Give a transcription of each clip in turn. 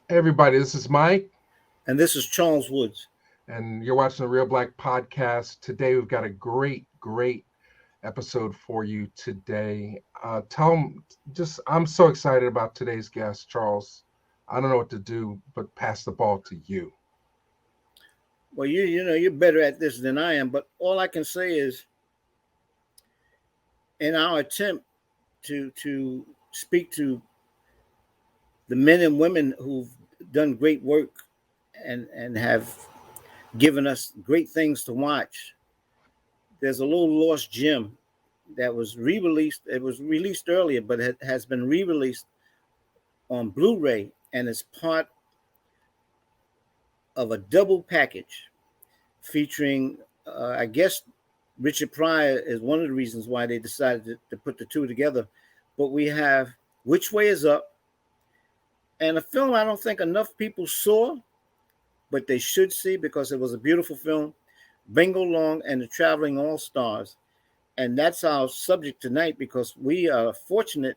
Hey everybody, this is Mike, And this is Charles Woods. and you're watching the Reelblack podcast. Today we've got a great episode for you today. Tell them, I'm so excited about today's guest, Charles. I don't know what to do but pass the ball to you. Well, you're better at this than I am, but all I can say is, in our attempt to speak to the men and women who've done great work and have given us great things to watch, there's a little lost gem that was re-released. It was released earlier, but it has been re-released on Blu-ray, and it's part of a double package featuring, I guess, Richard Pryor is one of the reasons why they decided to put the two together. But we have Which Way Is Up, and a film I don't think enough people saw, but they should see because it was a beautiful film, Bingo Long and the Traveling All-Stars. And that's our subject tonight because we are fortunate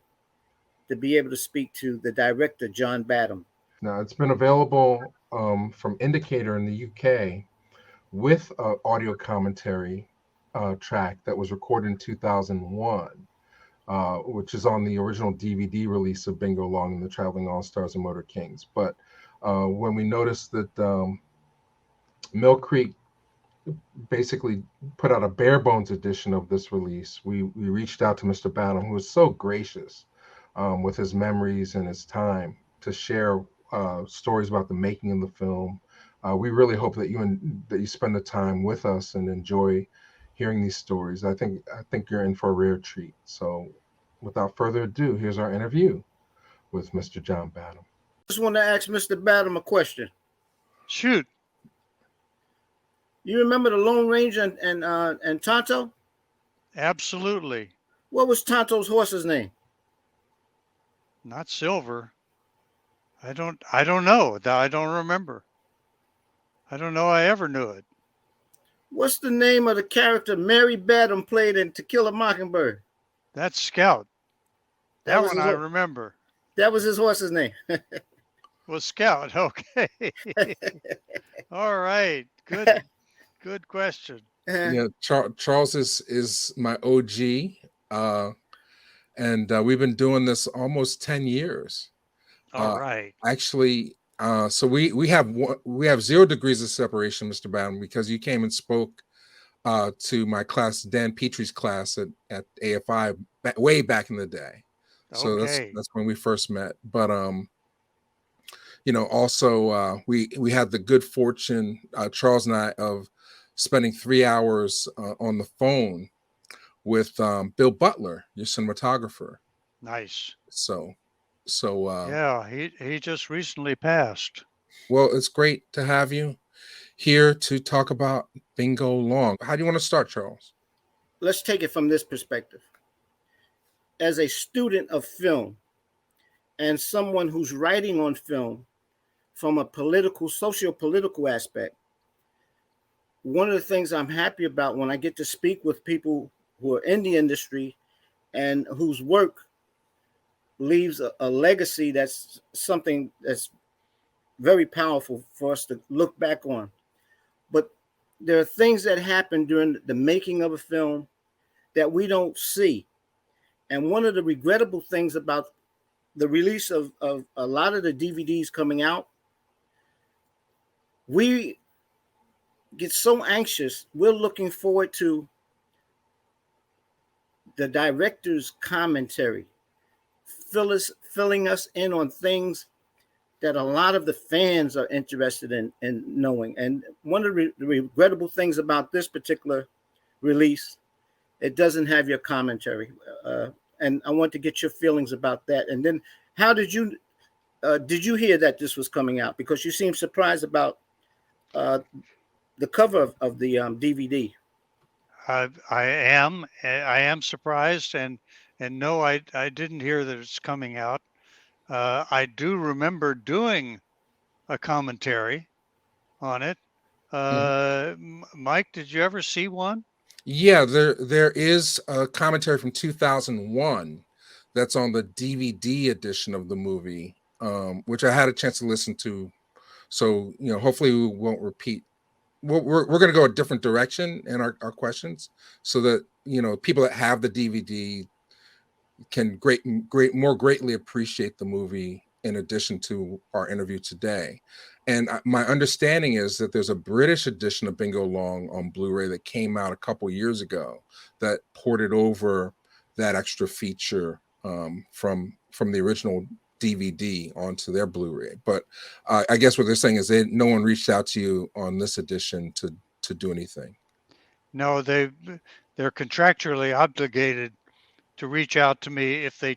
to be able to speak to the director, John Badham. Now, it's been available from Indicator in the UK with audio commentary track that was recorded in 2001. Which is on the original DVD release of Bingo Long and the Traveling All Stars and Motor Kings. But when we noticed that Mill Creek basically put out a bare bones edition of this release, we reached out to Mr. Badham, who was so gracious with his memories and his time to share stories about the making of the film. We really hope that you spend the time with us and enjoy hearing these stories. I think you're in for a rare treat. So, without further ado, here's our interview with Mr. John Badham. Just want to ask Mr. Badham a question. Shoot. You remember the Lone Ranger and Tonto? Absolutely. What was Tonto's horse's name? Not Silver. I don't know. I don't remember. I don't know I ever knew it. What's the name of the character Mary Badham played in To Kill a Mockingbird? That's Scout. That was one I remember. That was his horse's name. Was Scout. Okay. All right. Good question. Yeah, Charles is my OG, and we've been doing this almost 10 years. All right. Actually, so we have 0 degrees of separation, Mr. Badham, because you came and spoke to my class, Dan Petrie's class at AFI way back in the day. So Okay. that's when we first met. But also we had the good fortune, Charles and I, of spending 3 hours on the phone with Bill Butler, your cinematographer. Nice. So yeah, he just recently passed. well, it's great to have you here to talk about Bingo Long. How do you want to start, Charles? Let's take it from this perspective. As a student of film and someone who's writing on film from a socio-political aspect, one of the things I'm happy about when I get to speak with people who are in the industry and whose work leaves a legacy that's something that's very powerful for us to look back on. But there are things that happen during the making of a film that we don't see. And one of the regrettable things about the release of a lot of the DVDs coming out, we get so anxious. We're looking forward to the director's commentary, filling us in on things that a lot of the fans are interested in knowing. And one of the regrettable things about this particular release, it doesn't have your commentary. And I want to get your feelings about that. And then how did you hear that this was coming out? Because you seem surprised about the cover of the DVD. I am surprised, and no, I didn't hear that it's coming out. I do remember doing a commentary on it. Mike, did you ever see one? Yeah, there is a commentary from 2001 that's on the DVD edition of the movie. which I had a chance to listen to. So, hopefully we won't repeat. We're going to go a different direction in our questions so that, people that have the DVD can more greatly appreciate the movie in addition to our interview today. And my understanding is that there's a British edition of Bingo Long on Blu-ray that came out a couple years ago that ported over that extra feature from the original DVD onto their Blu-ray. But I guess what they're saying is no one reached out to you on this edition to do anything. No, they're contractually obligated to reach out to me if they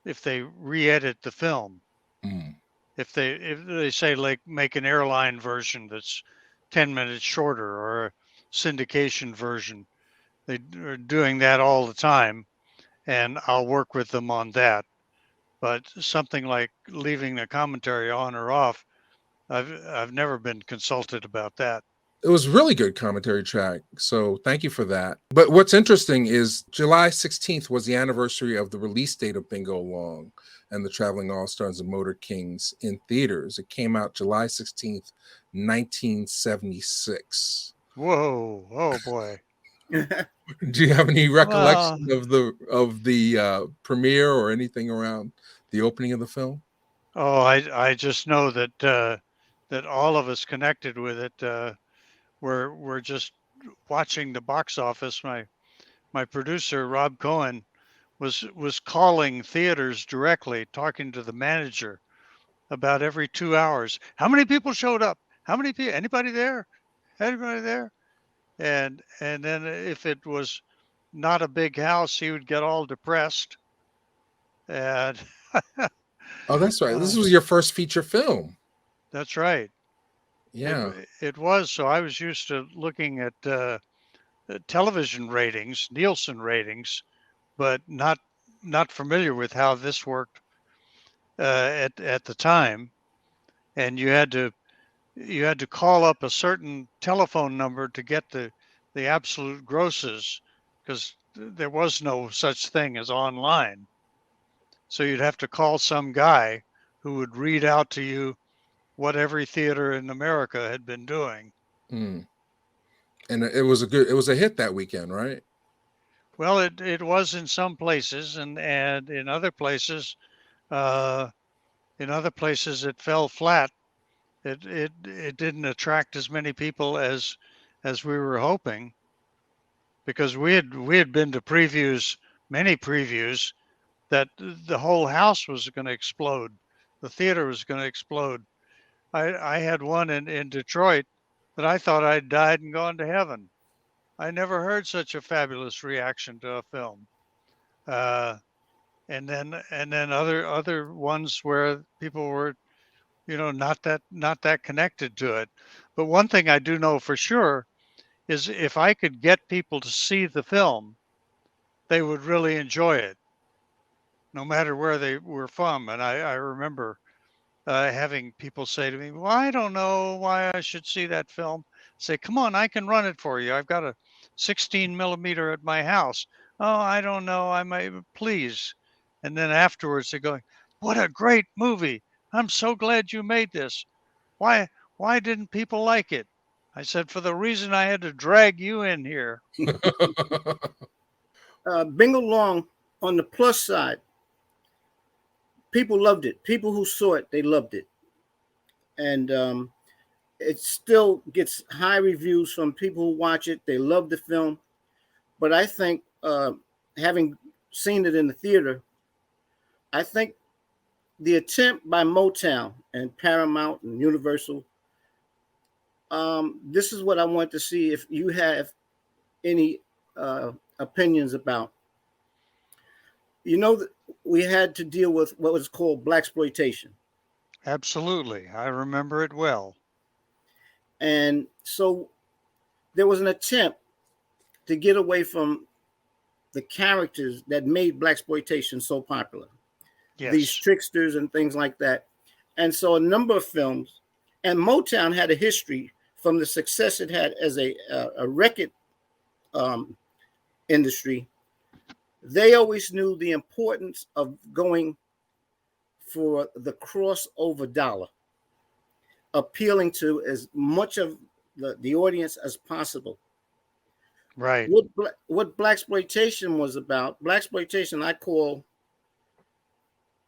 if they re-edit the film. If they say, like, make an airline version that's 10 minutes shorter, or a syndication version. They are doing that all the time, and I'll work with them on that. But something like leaving a commentary on or off, I've never been consulted about that. It was really good commentary track, so thank you for that. But what's interesting is July 16th was the anniversary of the release date of Bingo Long and the Traveling All-Stars and Motor Kings in theaters. It came out July 16th, 1976. Whoa, oh boy. Do you have any recollection of the premiere or anything around the opening of the film? Oh, I just know that that all of us connected with it we're just watching the box office. My producer, Rob Cohen, was calling theaters directly, talking to the manager about every 2 hours. How many people showed up? How many people? Anybody there? Anybody there? And then if it was not a big house, he would get all depressed. And oh, that's right. This was your first feature film. That's right. Yeah, it was. So I was used to looking at television ratings, Nielsen ratings, but not familiar with how this worked at the time. And you had to call up a certain telephone number to get the absolute grosses, because there was no such thing as online. So you'd have to call some guy who would read out to you what every theater in America had been doing. And it was a hit that weekend, right? Well, it was in some places, and in other places, it fell flat. It didn't attract as many people as we were hoping, because we had been to previews, many previews, that the whole house was going to explode, the theater was going to explode. I had one in Detroit that I thought I'd died and gone to heaven. I never heard such a fabulous reaction to a film. And then other ones where people were, not that connected to it. But one thing I do know for sure is if I could get people to see the film, they would really enjoy it, no matter where they were from. And I remember having people say to me, well, I don't know why I should see that film. Say, come on, I can run it for you. I've got a 16 millimeter at my house. Oh, I don't know. I might, please. And then afterwards they're going, what a great movie. I'm so glad you made this. Why didn't people like it? I said, for the reason I had to drag you in here. Bingo Long, on the plus side, people loved it. People who saw it, they loved it. And it still gets high reviews from people who watch it. They love the film. But I think, having seen it in the theater, I think the attempt by Motown and Paramount and Universal, this is what I want to see if you have any opinions about. We had to deal with what was called blaxploitation. Absolutely. I remember it well. And so there was an attempt to get away from the characters that made blaxploitation so popular. Yes. These tricksters and things like that. And so a number of films, and Motown had a history from the success it had as a record industry. They always knew the importance of going for the crossover dollar, appealing to as much of the audience as possible. Right. What blaxploitation was about, blaxploitation I call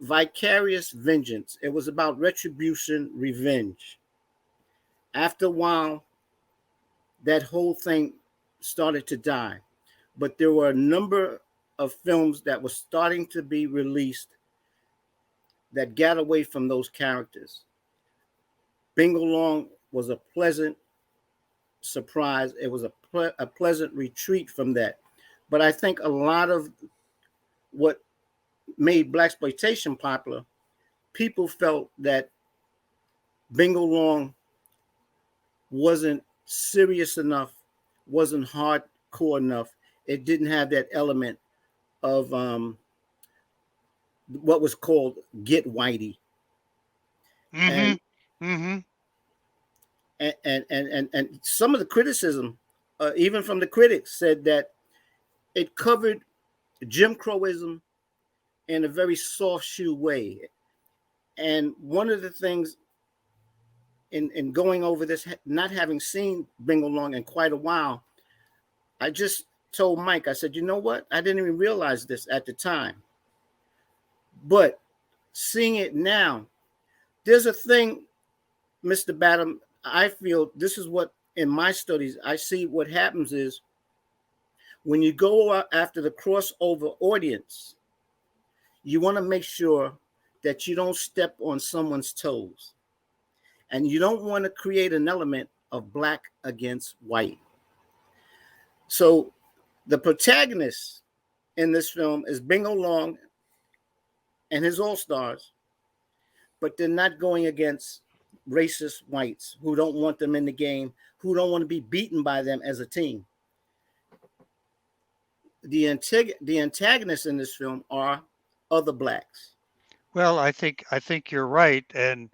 vicarious vengeance. It was about retribution, revenge. After a while, that whole thing started to die. But there were a number of films that were starting to be released that got away from those characters. Bingo Long was a pleasant surprise. It was a pleasant retreat from that. But I think a lot of what made blaxploitation popular, people felt that Bingo Long wasn't serious enough, wasn't hardcore enough. It didn't have that element of what was called get whitey. Mm-hmm. And some of the criticism, even from the critics, said that it covered Jim Crowism in a very soft shoe way. And one of the things in going over this, not having seen Bingo Long in quite a while, I just told Mike, I said, you know what? I didn't even realize this at the time. But seeing it now, there's a thing, Mr. Badham, I feel this is what, in my studies, I see what happens is when you go after the crossover audience, you want to make sure that you don't step on someone's toes. And you don't want to create an element of black against white. So the protagonist in this film is Bingo Long and his all-stars, but they're not going against racist whites who don't want them in the game, who don't want to be beaten by them as a team. The antagonists in this film are other blacks. Well, I think you're right, and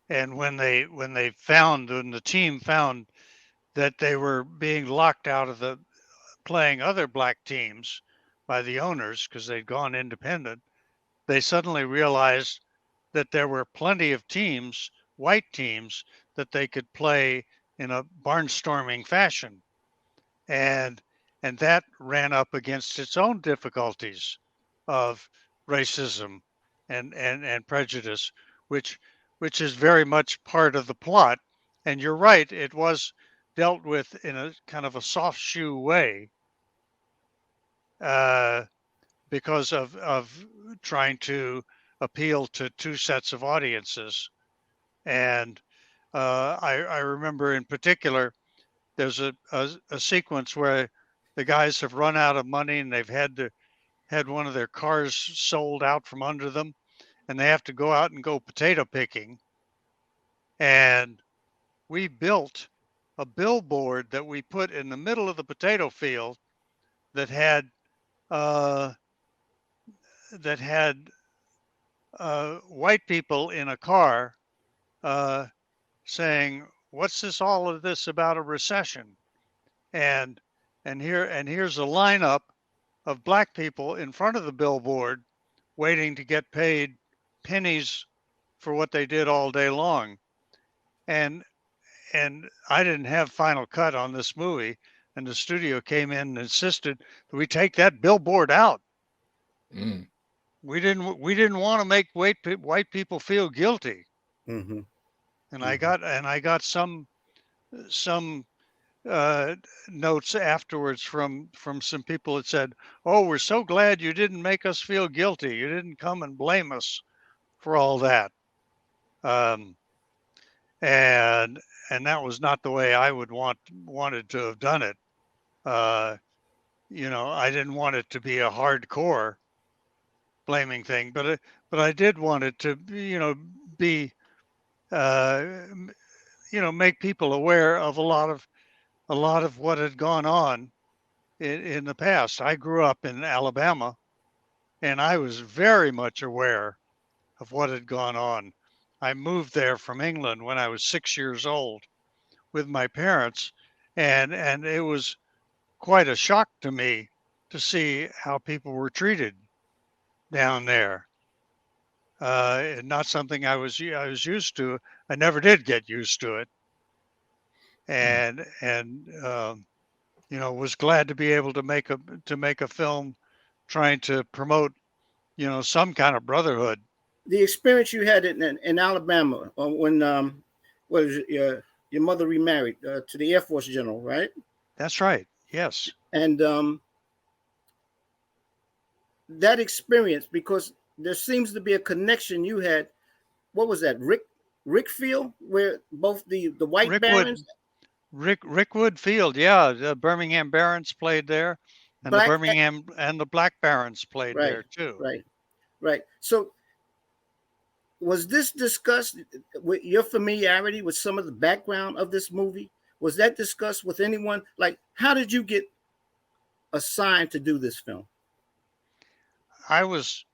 when the team found that they were being locked out of the playing other black teams by the owners because they'd gone independent, they suddenly realized that there were plenty of teams, white teams, that they could play in a barnstorming fashion, and that ran up against its own difficulties of racism and prejudice, which is very much part of the plot. And you're right, it was dealt with in a kind of a soft shoe way, because of trying to appeal to two sets of audiences. And I remember in particular, there's a sequence where the guys have run out of money and they've had one of their cars sold out from under them, and they have to go out and go potato picking. And we built a billboard that we put in the middle of the potato field that had white people in a car saying, "What's this? All of this about a recession?" And here's a lineup of black people in front of the billboard, waiting to get paid pennies for what they did all day long. And I didn't have final cut on this movie, and the studio came in and insisted that we take that billboard out. Mm. We didn't want to make white people feel guilty. Mm-hmm. And I got some notes afterwards from some people that said, "Oh, we're so glad you didn't make us feel guilty. You didn't come and blame us for all that." And that was not the way I would wanted to have done it. I didn't want it to be a hardcore blaming thing, but I did want it to be make people aware of a lot of what had gone on in the past. I grew up in Alabama, and I was very much aware of what had gone on. I moved there from England when I was 6 years old with my parents, and it was quite a shock to me to see how people were treated down there. Not something I was used to. I never did get used to it, and was glad to be able to make a film trying to promote some kind of brotherhood. The experience you had in Alabama when your mother remarried to the Air Force general, right? That's right. Yes. And that experience, because there seems to be a connection you had. What was that, Rickfield, where both the white barons, Rickwood Field, yeah, the Birmingham Barons played there, and the Birmingham and the Black Barons played there too. Right. So, was this discussed with your familiarity with some of the background of this movie? Was that discussed with anyone? Like, how did you get assigned to do this film? I was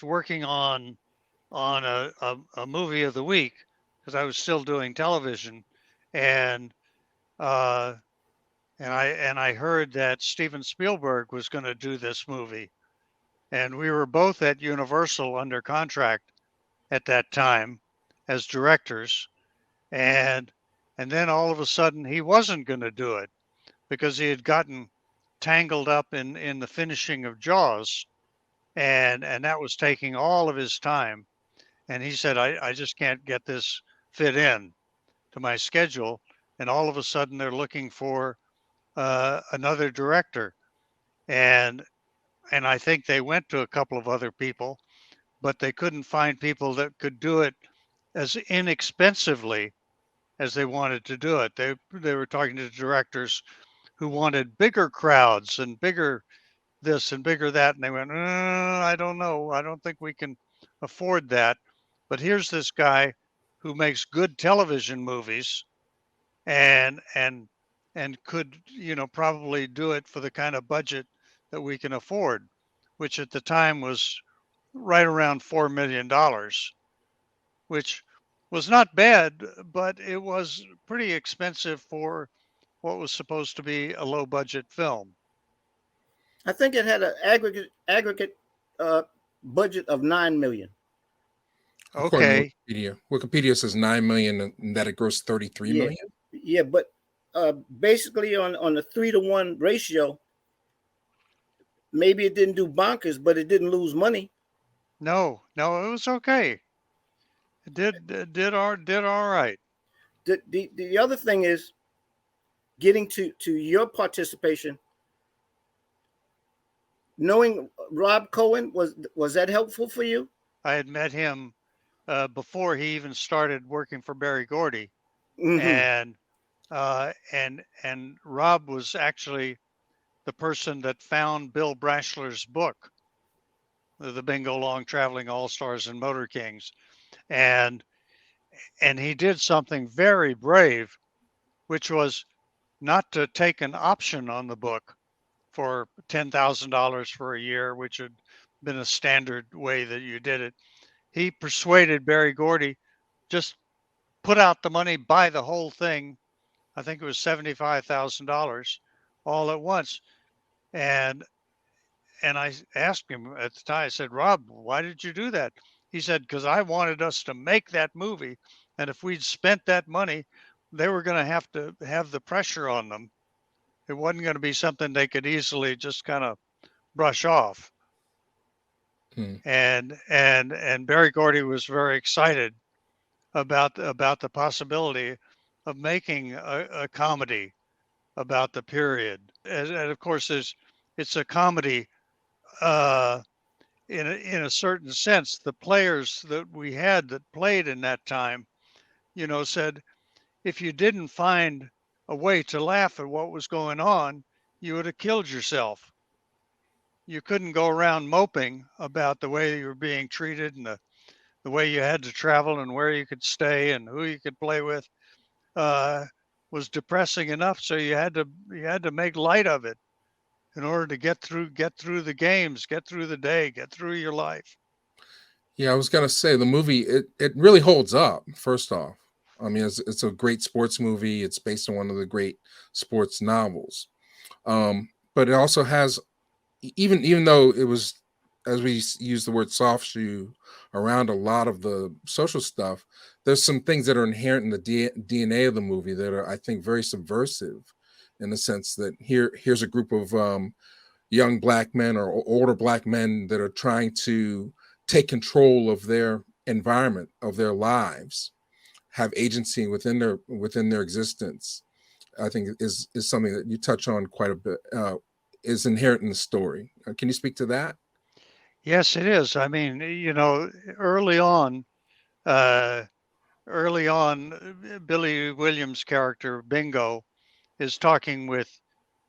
working on a movie of the week because I was still doing television, and I heard that Steven Spielberg was going to do this movie, and we were both at Universal under contract at that time as directors, and then all of a sudden he wasn't going to do it because he had gotten tangled up in the finishing of Jaws, and that was taking all of his time. And he said, I just can't get this fit in to my schedule. And all of a sudden they're looking for another director. And I think they went to a couple of other people, but they couldn't find people that could do it as inexpensively as they wanted to do it. They were talking to directors who wanted bigger crowds and bigger this and bigger that. And they went, I don't know. I don't think we can afford that. But here's this guy who makes good television movies and could, probably do it for the kind of budget that we can afford, which at the time was right around $4 million, which was not bad, but it was pretty expensive for what was supposed to be a low budget film. I think it had an aggregate budget of $9 million. Okay. Wikipedia says 9 million and that it grossed 33 million. Yeah, but basically on a 3-to-1 ratio, maybe it didn't do bonkers, but it didn't lose money. No, it was okay. It did all right. The other thing is getting to your participation. Knowing Rob Cohen, was that helpful for you? I had met him before he even started working for Berry Gordy, mm-hmm. and Rob was actually the person that found Bill Brashler's book, The Bingo Long Traveling All-Stars and Motor Kings, and he did something very brave, which was not to take an option on the book for $10,000 for a year, which had been a standard way that you did it. He persuaded Berry Gordy, just put out the money, buy the whole thing. I think it was $75,000 all at once. And I asked him at the time, I said, Rob, why did you do that? He said, because I wanted us to make that movie. And if we'd spent that money, they were going to have the pressure on them. It wasn't going to be something they could easily just kind of brush off. And Berry Gordy was very excited about the possibility of making a comedy about the period. And of course, it's a comedy in a certain sense. The players that we had that played in that time, said, if you didn't find a way to laugh at what was going on, you would have killed yourself. You couldn't go around moping about the way you were being treated and the way you had to travel and where you could stay and who you could play with was depressing enough. So you had to make light of it in order to get through the games, get through the day, get through your life. Yeah, I was gonna say the movie it really holds up. First off, I mean it's a great sports movie. It's based on one of the great sports novels, but it also has even though it was as we use the word soft shoe around a lot of the social stuff, there's some things that are inherent in the DNA of the movie that are, I think, very subversive, in the sense that here's a group of young Black men or older Black men that are trying to take control of their environment, of their lives, have agency within their existence. I think is something that you touch on quite a bit, is inherent in the story. Can you speak to that? Yes, it is. I mean, you know, uh, early on, Billy Williams' character Bingo is talking with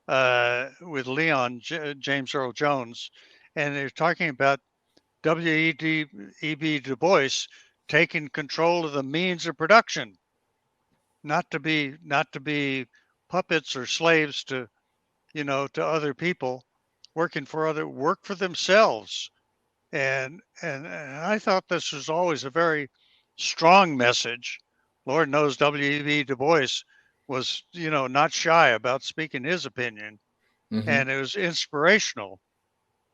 Leon James Earl Jones, and they're talking about W.E.B. Du Bois taking control of the means of production, not to be puppets or slaves to, you know, to other people, work for themselves. And I thought this was always a very strong message. Lord knows W.E.B. Du Bois was, you know, not shy about speaking his opinion, and it was inspirational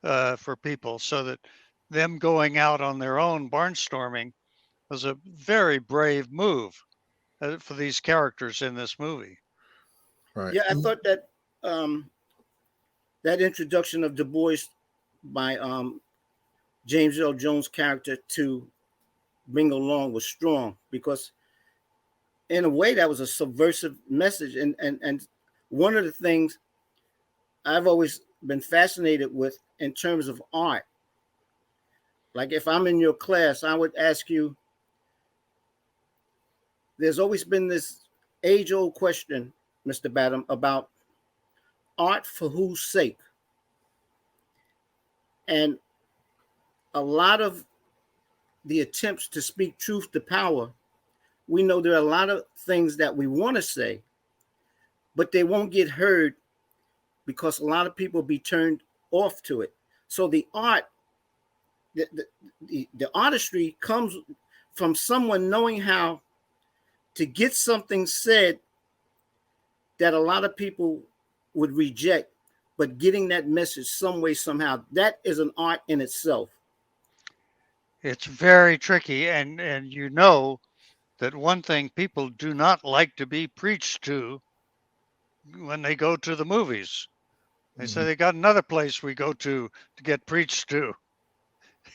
for people. So that them going out on their own barnstorming was a very brave move for these characters in this movie. Right. Yeah, I thought that that introduction of Du Bois by James Earl Jones' character to Bingo Long was strong, because in a way that was a subversive message. And one of the things I've always been fascinated with in terms of art, like if I'm in your class, I would ask you, there's always been this age-old question, Mr. Badham, about art for whose sake. And a lot of the attempts to speak truth to power, we know there are a lot of things that we want to say, but they won't get heard because a lot of people be turned off to it. So the art, the artistry comes from someone knowing how to get something said that a lot of people would reject, but getting that message some way, somehow. That is an art in itself. It's very tricky, and you know that one thing people do not like to be preached to when they go to the movies. They say they got another place we go to get preached to,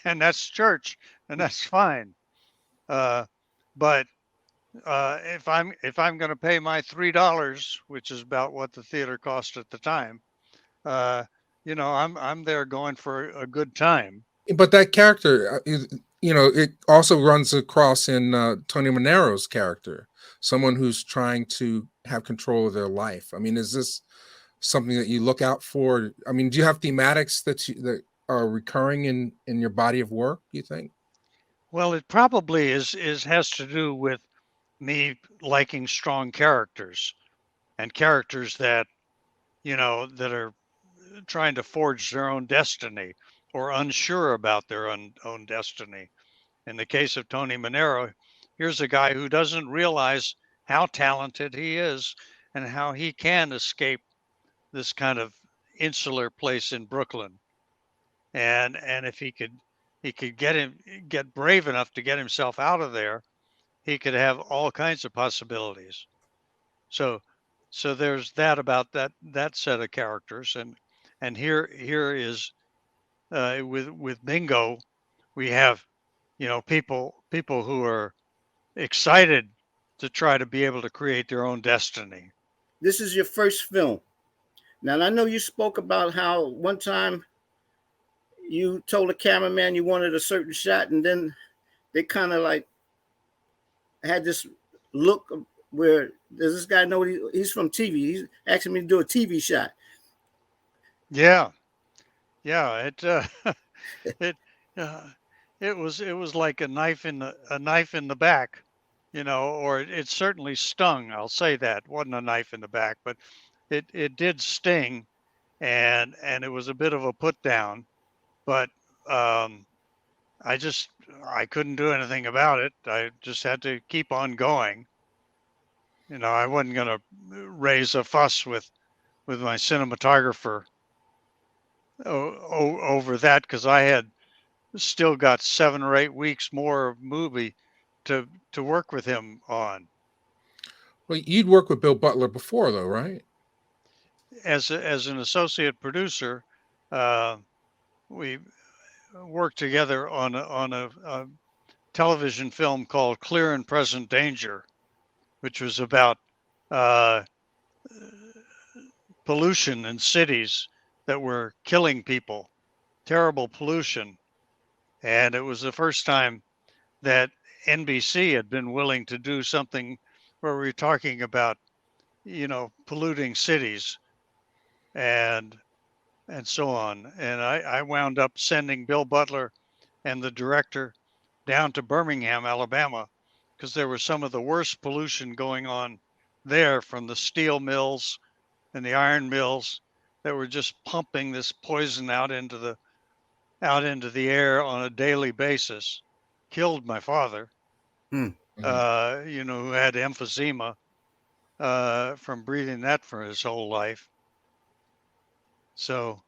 and that's church, and that's fine. But if I'm going to pay my $3, which is about what the theater cost at the time, you know, I'm there going for a good time. But that character, you know, it also runs across in Tony Manero's character, someone who's trying to have control of their life. I mean, is this something that you look out for? I mean, do you have thematics that are recurring in your body of work, you think? Well, it probably has to do with me liking strong characters, and characters that, you know, that are trying to forge their own destiny or unsure about their own destiny. In the case of Tony Manero, here's a guy who doesn't realize how talented he is and how he can escape this kind of insular place in Brooklyn. And if he could get brave enough to get himself out of there, he could have all kinds of possibilities. So there's that about that set of characters, and here is with Bingo, we have, you know, people who are excited to try to be able to create their own destiny. This is your first film. Now, I know you spoke about how one time you told a cameraman you wanted a certain shot, and then they kind of like had this look where, does this guy know he's from TV? He's asking me to do a TV shot. Yeah, it it it was like a knife in the back, you know, or it certainly stung. I'll say that. It wasn't a knife in the back, but it did sting, and it was a bit of a put down, but I couldn't do anything about it. I just had to keep on going. You know, I wasn't going to raise a fuss with my cinematographer over that, because I had still got 7 or 8 weeks more of movie to work with him on. Well, you'd worked with Bill Butler before, though, right? As an associate producer, we worked together on a television film called Clear and Present Danger, which was about pollution in cities that were killing people, terrible pollution. And it was the first time that NBC had been willing to do something where we were talking about, polluting cities and so on. And I wound up sending Bill Butler and the director down to Birmingham, Alabama, because there was some of the worst pollution going on there from the steel mills and the iron mills that were just pumping this poison out into the air on a daily basis. Killed my father, who had emphysema from breathing that for his whole life. So,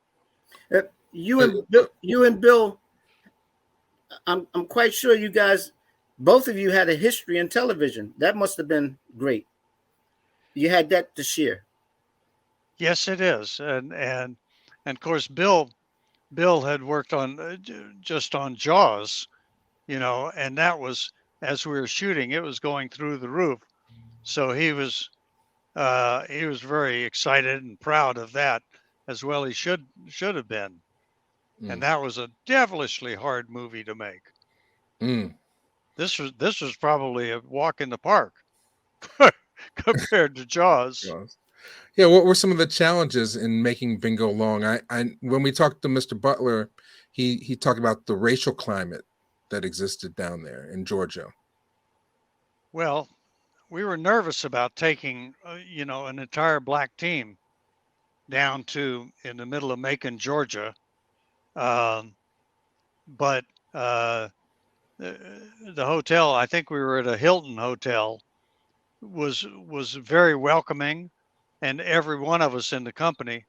you and Bill, I'm quite sure you guys, both of you had a history in television. That must have been great. You had that to share. Yes, it is, and of course, Bill had worked on just on Jaws, and that was, as we were shooting, it was going through the roof. So he was very excited and proud of that, as well he should have been. And that was a devilishly hard movie to make. This was probably a walk in the park compared to Jaws. Yeah, what were some of the challenges in making Bingo Long? I when we talked to Mr. Butler, he talked about the racial climate that existed down there in Georgia. Well, we were nervous about taking an entire black team down to in the middle of Macon, Georgia, but the hotel, I think we were at a Hilton hotel, was very welcoming, and every one of us in the company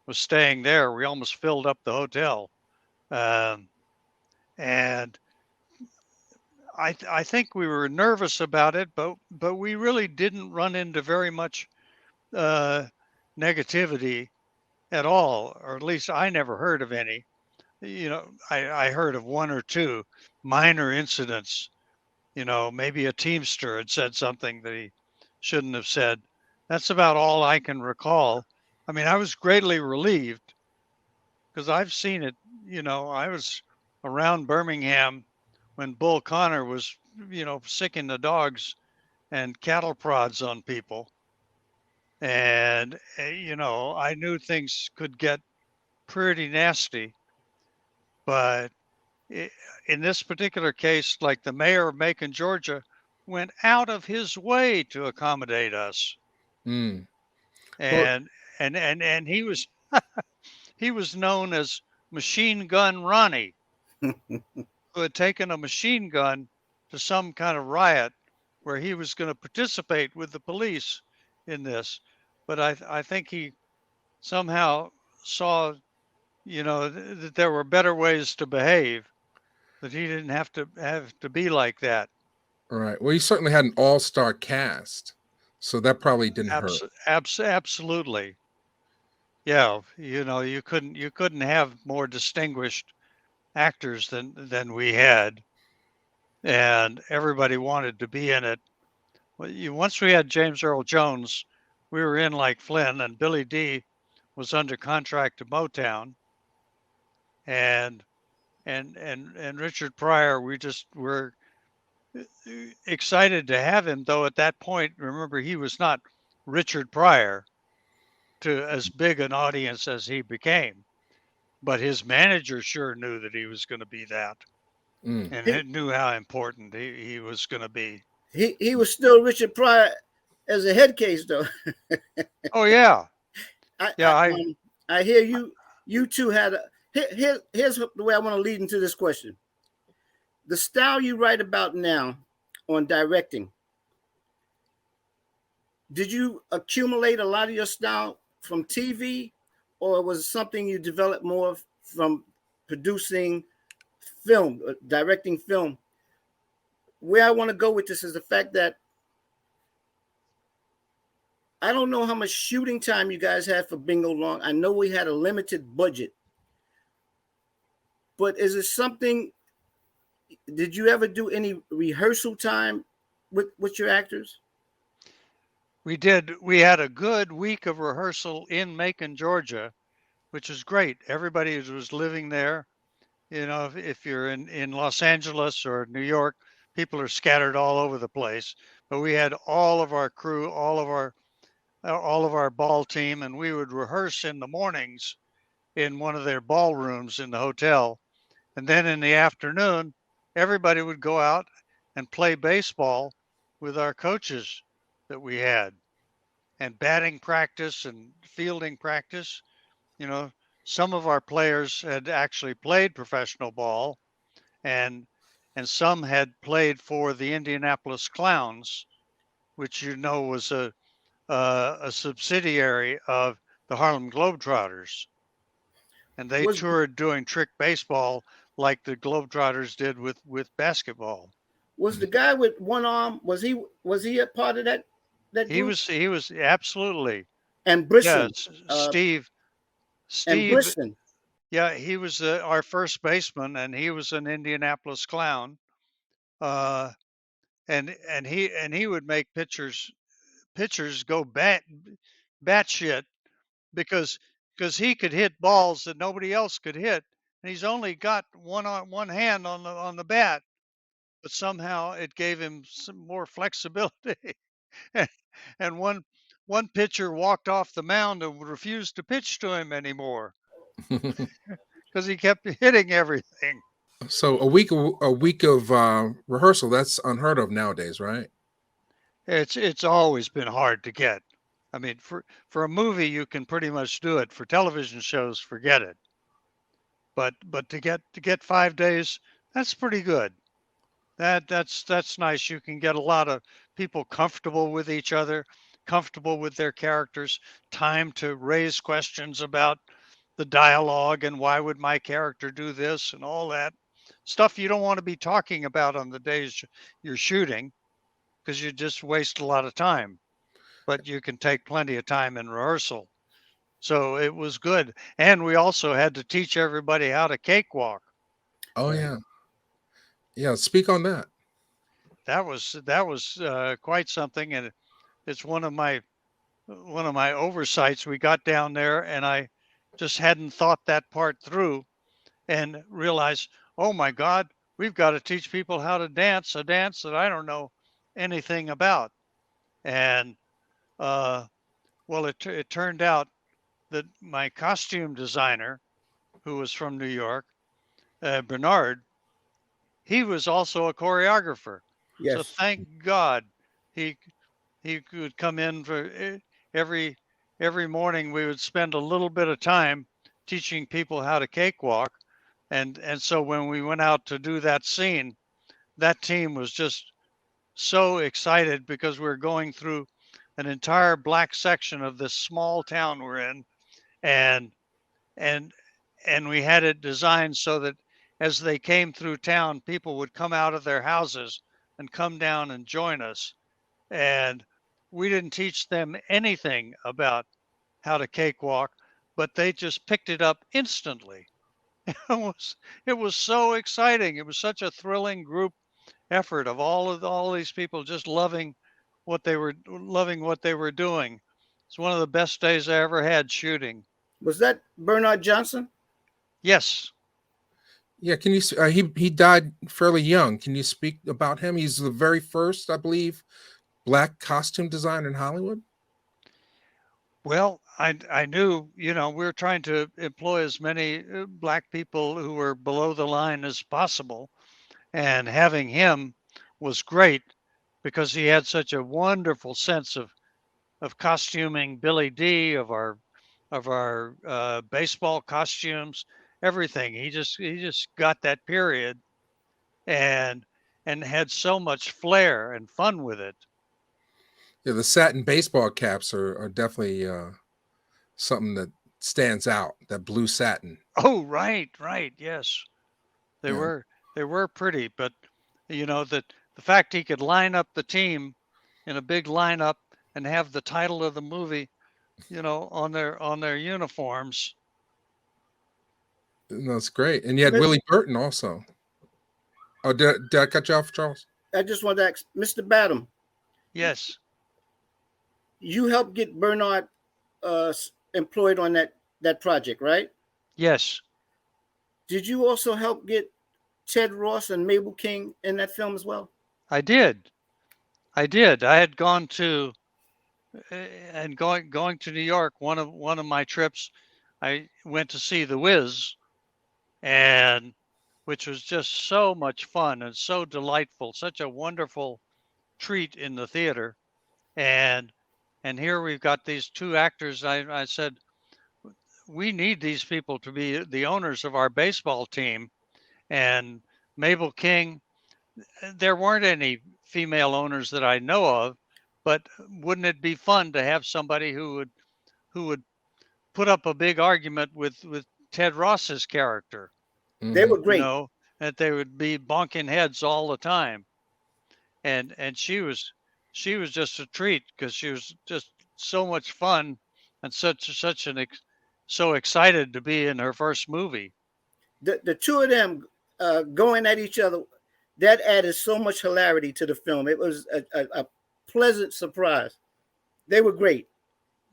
was staying there. We almost filled up the hotel, and I think we were nervous about it, but we really didn't run into very much negativity at all, or at least I never heard of any. I heard of 1 or 2 minor incidents. Maybe a Teamster had said something that he shouldn't have said. That's about all I can recall. I mean, I was greatly relieved because I've seen it. I was around Birmingham when Bull Connor was, sicking the dogs and cattle prods on people. And, I knew things could get pretty nasty. But in this particular case, like the mayor of Macon, Georgia, went out of his way to accommodate us. And he was he was known as Machine Gun Ronnie, who had taken a machine gun to some kind of riot where he was going to participate with the police in this. But I think he somehow saw, that there were better ways to behave, that he didn't have to be like that. Right. Well, you certainly had an all-star cast, so that probably didn't hurt. Absolutely. Yeah, you couldn't have more distinguished actors than we had, and everybody wanted to be in it. Once we had James Earl Jones, we were in like Flynn, and Billy Dee was under contract to Motown, and Richard Pryor, we just were excited to have him, though at that point, remember, he was not Richard Pryor to as big an audience as he became, but his manager sure knew that he was going to be that, and knew how important he was going to be. He was still Richard Pryor as a head case, though. Oh yeah. I hear you two had here's the way I want to lead into this question. The style you write about now on directing, did you accumulate a lot of your style from TV, or was it something you developed more from producing film, directing film. Where I want to go with this is the fact that I don't know how much shooting time you guys had for Bingo Long. I know we had a limited budget, but is it something? Did you ever do any rehearsal time with your actors? We did. We had a good week of rehearsal in Macon, Georgia, which was great. Everybody was living there. You know, if you're in Los Angeles or New York, people are scattered all over the place. But we had all of our crew, all of our ball team, and we would rehearse in the mornings in one of their ballrooms in the hotel. And then in the afternoon, everybody would go out and play baseball with our coaches that we had, and batting practice and fielding practice. You know, some of our players had actually played professional ball, and some had played for the Indianapolis Clowns, which was a subsidiary of the Harlem Globetrotters, and they toured doing trick baseball like the Globetrotters did with basketball. Was the guy with one arm? Was he a part of that group? He was absolutely. And Brisson, Steve. And Brisson. Yeah, he was our first baseman, and he was an Indianapolis Clown. And he would make pitchers go batshit because he could hit balls that nobody else could hit, and he's only got one hand on the bat, but somehow it gave him some more flexibility. And one pitcher walked off the mound and refused to pitch to him anymore because he kept hitting everything. So a week of rehearsal, that's unheard of nowadays, right? It's always been hard to get. I mean, for a movie you can pretty much do it. For television shows, forget it. But to get 5 days, that's pretty good. That's nice. You can get a lot of people comfortable with each other, comfortable with their characters, time to raise questions about the dialogue and why would my character do this and all that stuff you don't want to be talking about on the days you're shooting, because you just waste a lot of time. But you can take plenty of time in rehearsal. So it was good. And we also had to teach everybody how to cakewalk. Oh, yeah. Yeah, speak on that. That was quite something, and it's one of my oversights. We got down there, and I just hadn't thought that part through, and realized, oh my God, we've got to teach people how to dance a dance that I don't know anything about. And well, it turned out that my costume designer, who was from New York, Bernard, he was also a choreographer. Yes. So thank God he could come in for every morning. We would spend a little bit of time teaching people how to cakewalk. And so when we went out to do that scene, that team was just so excited because we were going through an entire black section of this small town we're in, and we had it designed so that as they came through town, people would come out of their houses and come down and join us. And we didn't teach them anything about how to cakewalk, but they just picked it up instantly. It was so exciting. It was such a thrilling group effort of all these people just loving what they were doing. It's one of the best days I ever had shooting. Was that Bernard Johnson? Yes. Yeah, can you? He died fairly young. Can you speak about him? He's the very first, I believe, black costume designer in Hollywood. Well, I knew, we were trying to employ as many black people who were below the line as possible, and having him was great because he had such a wonderful sense of costuming Billy D, of our baseball costumes, everything. He just got that period and had so much flair and fun with it. Yeah, the satin baseball caps are definitely something that stands out. That blue satin. Oh, right, yes. They Yeah. were pretty, but you know that the fact he could line up the team in a big lineup and have the title of the movie, you know, on their uniforms. That's great. And you had But Willie Burton also. Oh, did I cut you off, Charles? I just want to ask, Mr. Badham, Yes, you helped get Bernard employed on that project, right? yes, Did you also help get Ted Ross and Mabel King in that film as well? I did. I did. I had gone to and going to New York. One of my trips, I went to see The Wiz, and which was just so much fun and so delightful, such a wonderful treat in the theater. And here we've got these two actors. I said, we need these people to be the owners of our baseball team. And Mabel King, there weren't any female owners that I know of, but wouldn't it be fun to have somebody who would put up a big argument with Ted Ross's character? They were You great. know, that they would be bonking heads all the time. And she was just a treat because she was just so much fun and so excited to be in her first movie. The two of them going at each other, that added so much hilarity to the film. It was a pleasant surprise. They were great.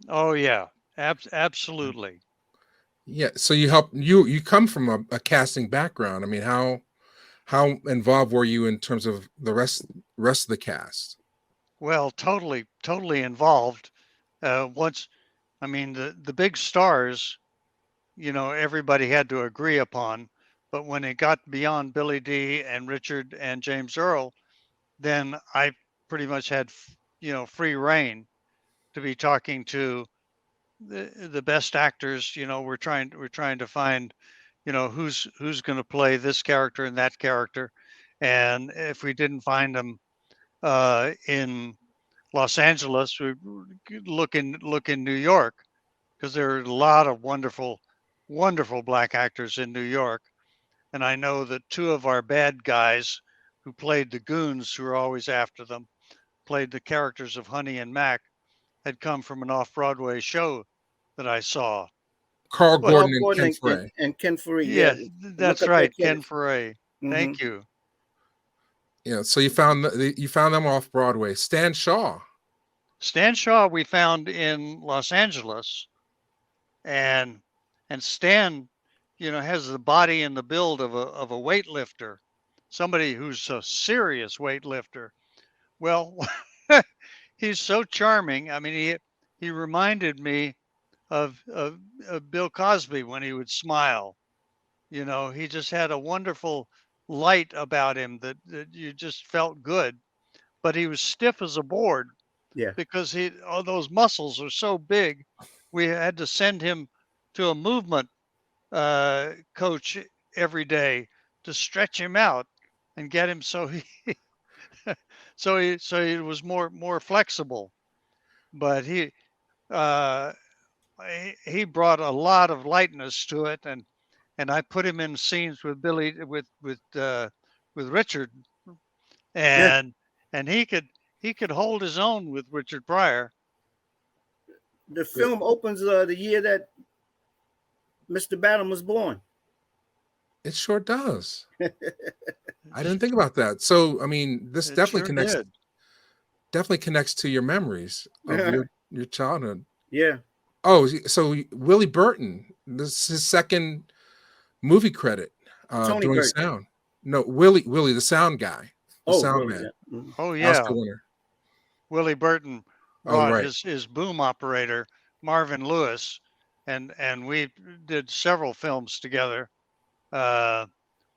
Oh yeah, absolutely. Yeah. So you come from a casting background. I mean, how involved were you in terms of the rest of the cast? Well, totally involved. Once, I mean, the big stars, you know, everybody had to agree upon. But when it got beyond Billy D and Richard and James Earl, then I pretty much had, you know, free reign to be talking to the best actors. You know, we're trying to find, you know, who's going to play this character and that character. And if we didn't find them in Los Angeles, we look in New York, because there are a lot of wonderful black actors in New York. And I know that two of our bad guys who played the goons who were always after them, played the characters of Honey and Mac, had come from an off-Broadway show that I saw. Carl But- Gordon and Ken Foray. and Ken Foray. Yeah, Yeah, that's look up right, their Ken credits. Foray. Mhm. Thank you. Yeah. So you found them off Broadway. Stan Shaw. Stan Shaw we found in Los Angeles, and Stan, you know, has the body and the build of a weightlifter, somebody who's a serious weightlifter. Well, he's so charming. I mean, he reminded me of Bill Cosby when he would smile. You know, he just had a wonderful light about him that you just felt good. But he was stiff as a board. Yeah. Because all those muscles are so big, we had to send him to a movement coach every day to stretch him out and get him so he so he was more flexible. But he brought a lot of lightness to it, and I put him in scenes with Billy with Richard, and he could hold his own with Richard Pryor. The film opens the year that Mr. Badham was born. It sure does. I didn't think about that. So I mean, this It definitely sure connects. did. Definitely connects to your memories of your childhood. Yeah. Oh, so Willie Burton. This is his second movie credit. Tony doing Burton. sound. No, Willie, the sound guy, the sound really? man. Yeah. Mhm. Oh yeah, Oscar winner. Willie Burton Oh, brought right. his boom operator Marvin Lewis, and we did several films together with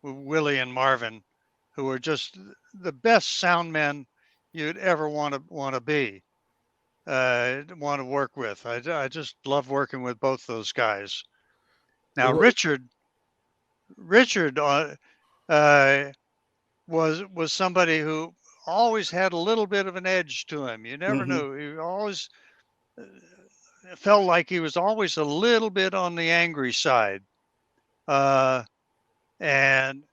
Willie and Marvin, who were just the best sound men you'd ever want to be, want to work with. I just love working with both those guys. Now Well, Richard was somebody who always had a little bit of an edge to him. You never Mhm. knew. He always felt like he was always a little bit on the angry side, and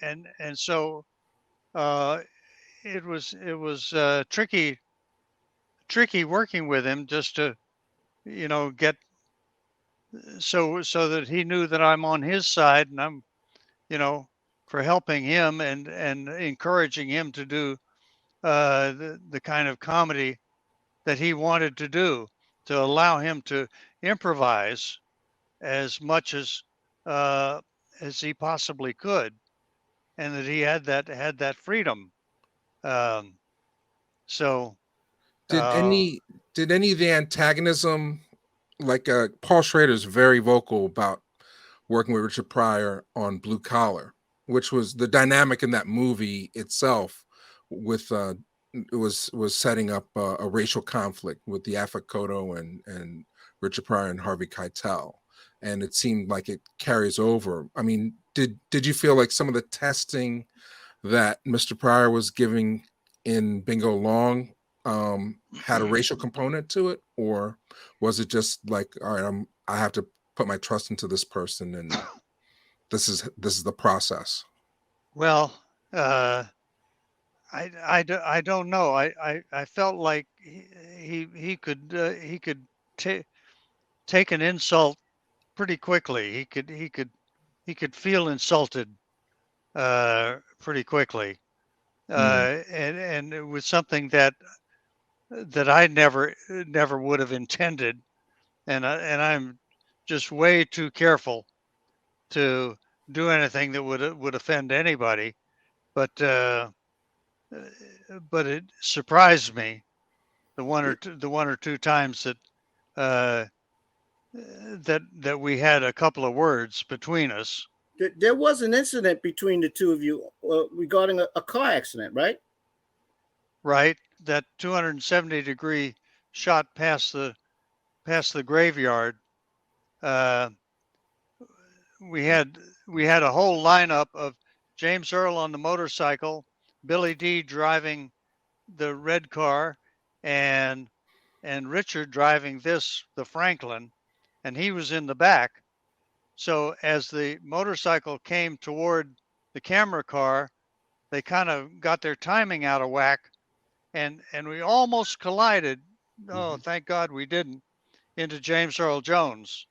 and so it was tricky working with him, just to get so that he knew that I'm on his side, and I'm for helping him and encouraging him to do the kind of comedy that he wanted to do, to allow him to improvise as much as he possibly could, and that he had that freedom. Um, so Did uh, any did any of the antagonism, like Paul Schrader's very vocal about working with Richard Pryor on Blue Collar, which was the dynamic in that movie itself, with it was setting up a racial conflict with the Afro Koto and Richard Pryor and Harvey Keitel, and it seemed like it carries over. I mean, did you feel like some of the testing that Mr. Pryor was giving in Bingo Long had a racial component to it, or was it just like, all right, I have to put my trust into this person, and this is the process? well, I don't know. I felt like he could take an insult pretty quickly. He could feel insulted pretty quickly, and it was something that I never would have intended, and I'm just way too careful to do anything that would offend anybody. But it surprised me the one or two times that that we had a couple of words between us. There was an incident between the two of you regarding a car accident, right? Right, that 270-degree shot past the graveyard. We had a whole lineup of James Earl on the motorcycle, Billy D driving the red car, and Richard driving the Franklin, and he was in the back. So as the motorcycle came toward the camera car, they kind of got their timing out of whack, and we almost collided. Oh, thank God we didn't, into James Earl Jones.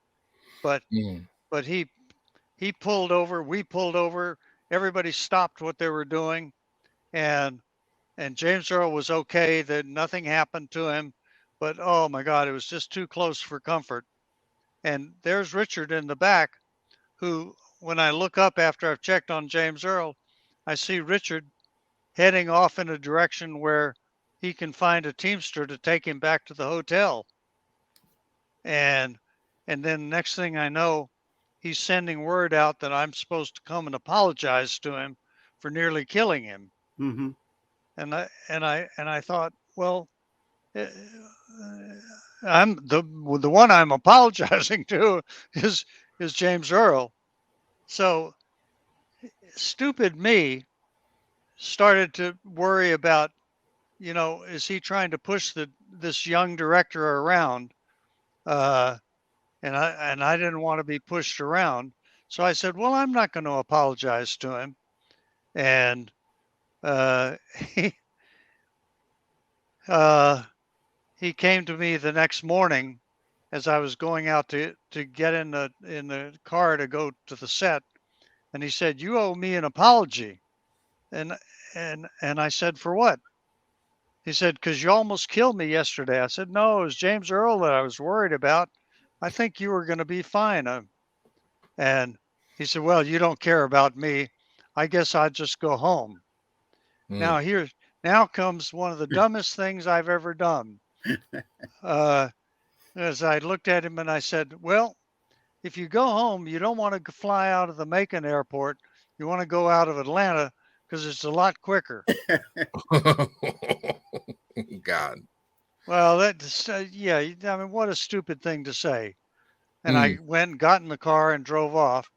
But he pulled over, we pulled over, everybody stopped what they were doing, and James Earl was okay, that nothing happened to him. But oh my God, it was just too close for comfort. And there's Richard in the back, who, when I look up after I've checked on James Earl, I see Richard heading off in a direction where he can find a Teamster to take him back to the hotel. And then next thing I know, he's sending word out that I'm supposed to come and apologize to him for nearly killing him. Mm-hmm. And I thought, well, I'm the one I'm apologizing to is James Earl. So stupid me started to worry about, is he trying to push this young director around? And I didn't want to be pushed around. So I said, well, I'm not going to apologize to him. And he came to me the next morning as I was going out to get in the car to go to the set, and he said, "You owe me an apology." And I said, "For what?" He said, "Because you almost killed me yesterday." I said, "No, it was James Earl that I was worried about. I think you were going to be fine." And he said, "Well, you don't care about me. I guess I'd just go home." Now comes one of the dumbest things I've ever done. As I looked at him and I said, "Well, if you go home, you don't want to fly out of the Macon airport. You want to go out of Atlanta because it's a lot quicker." God. Well, that's yeah. I mean, what a stupid thing to say. And I went and got in the car and drove off.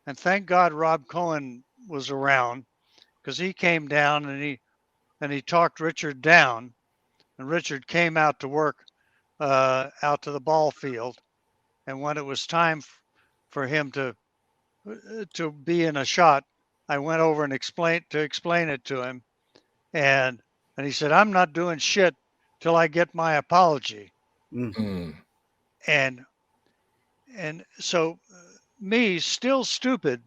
And thank God Rob Cohen was around, because he came down and he talked Richard down. And Richard came out to work out to the ball field. And when it was time for him to be in a shot, I went over and explain it to him, and he said, "I'm not doing shit till I get my apology." Mm. And so me, still stupid,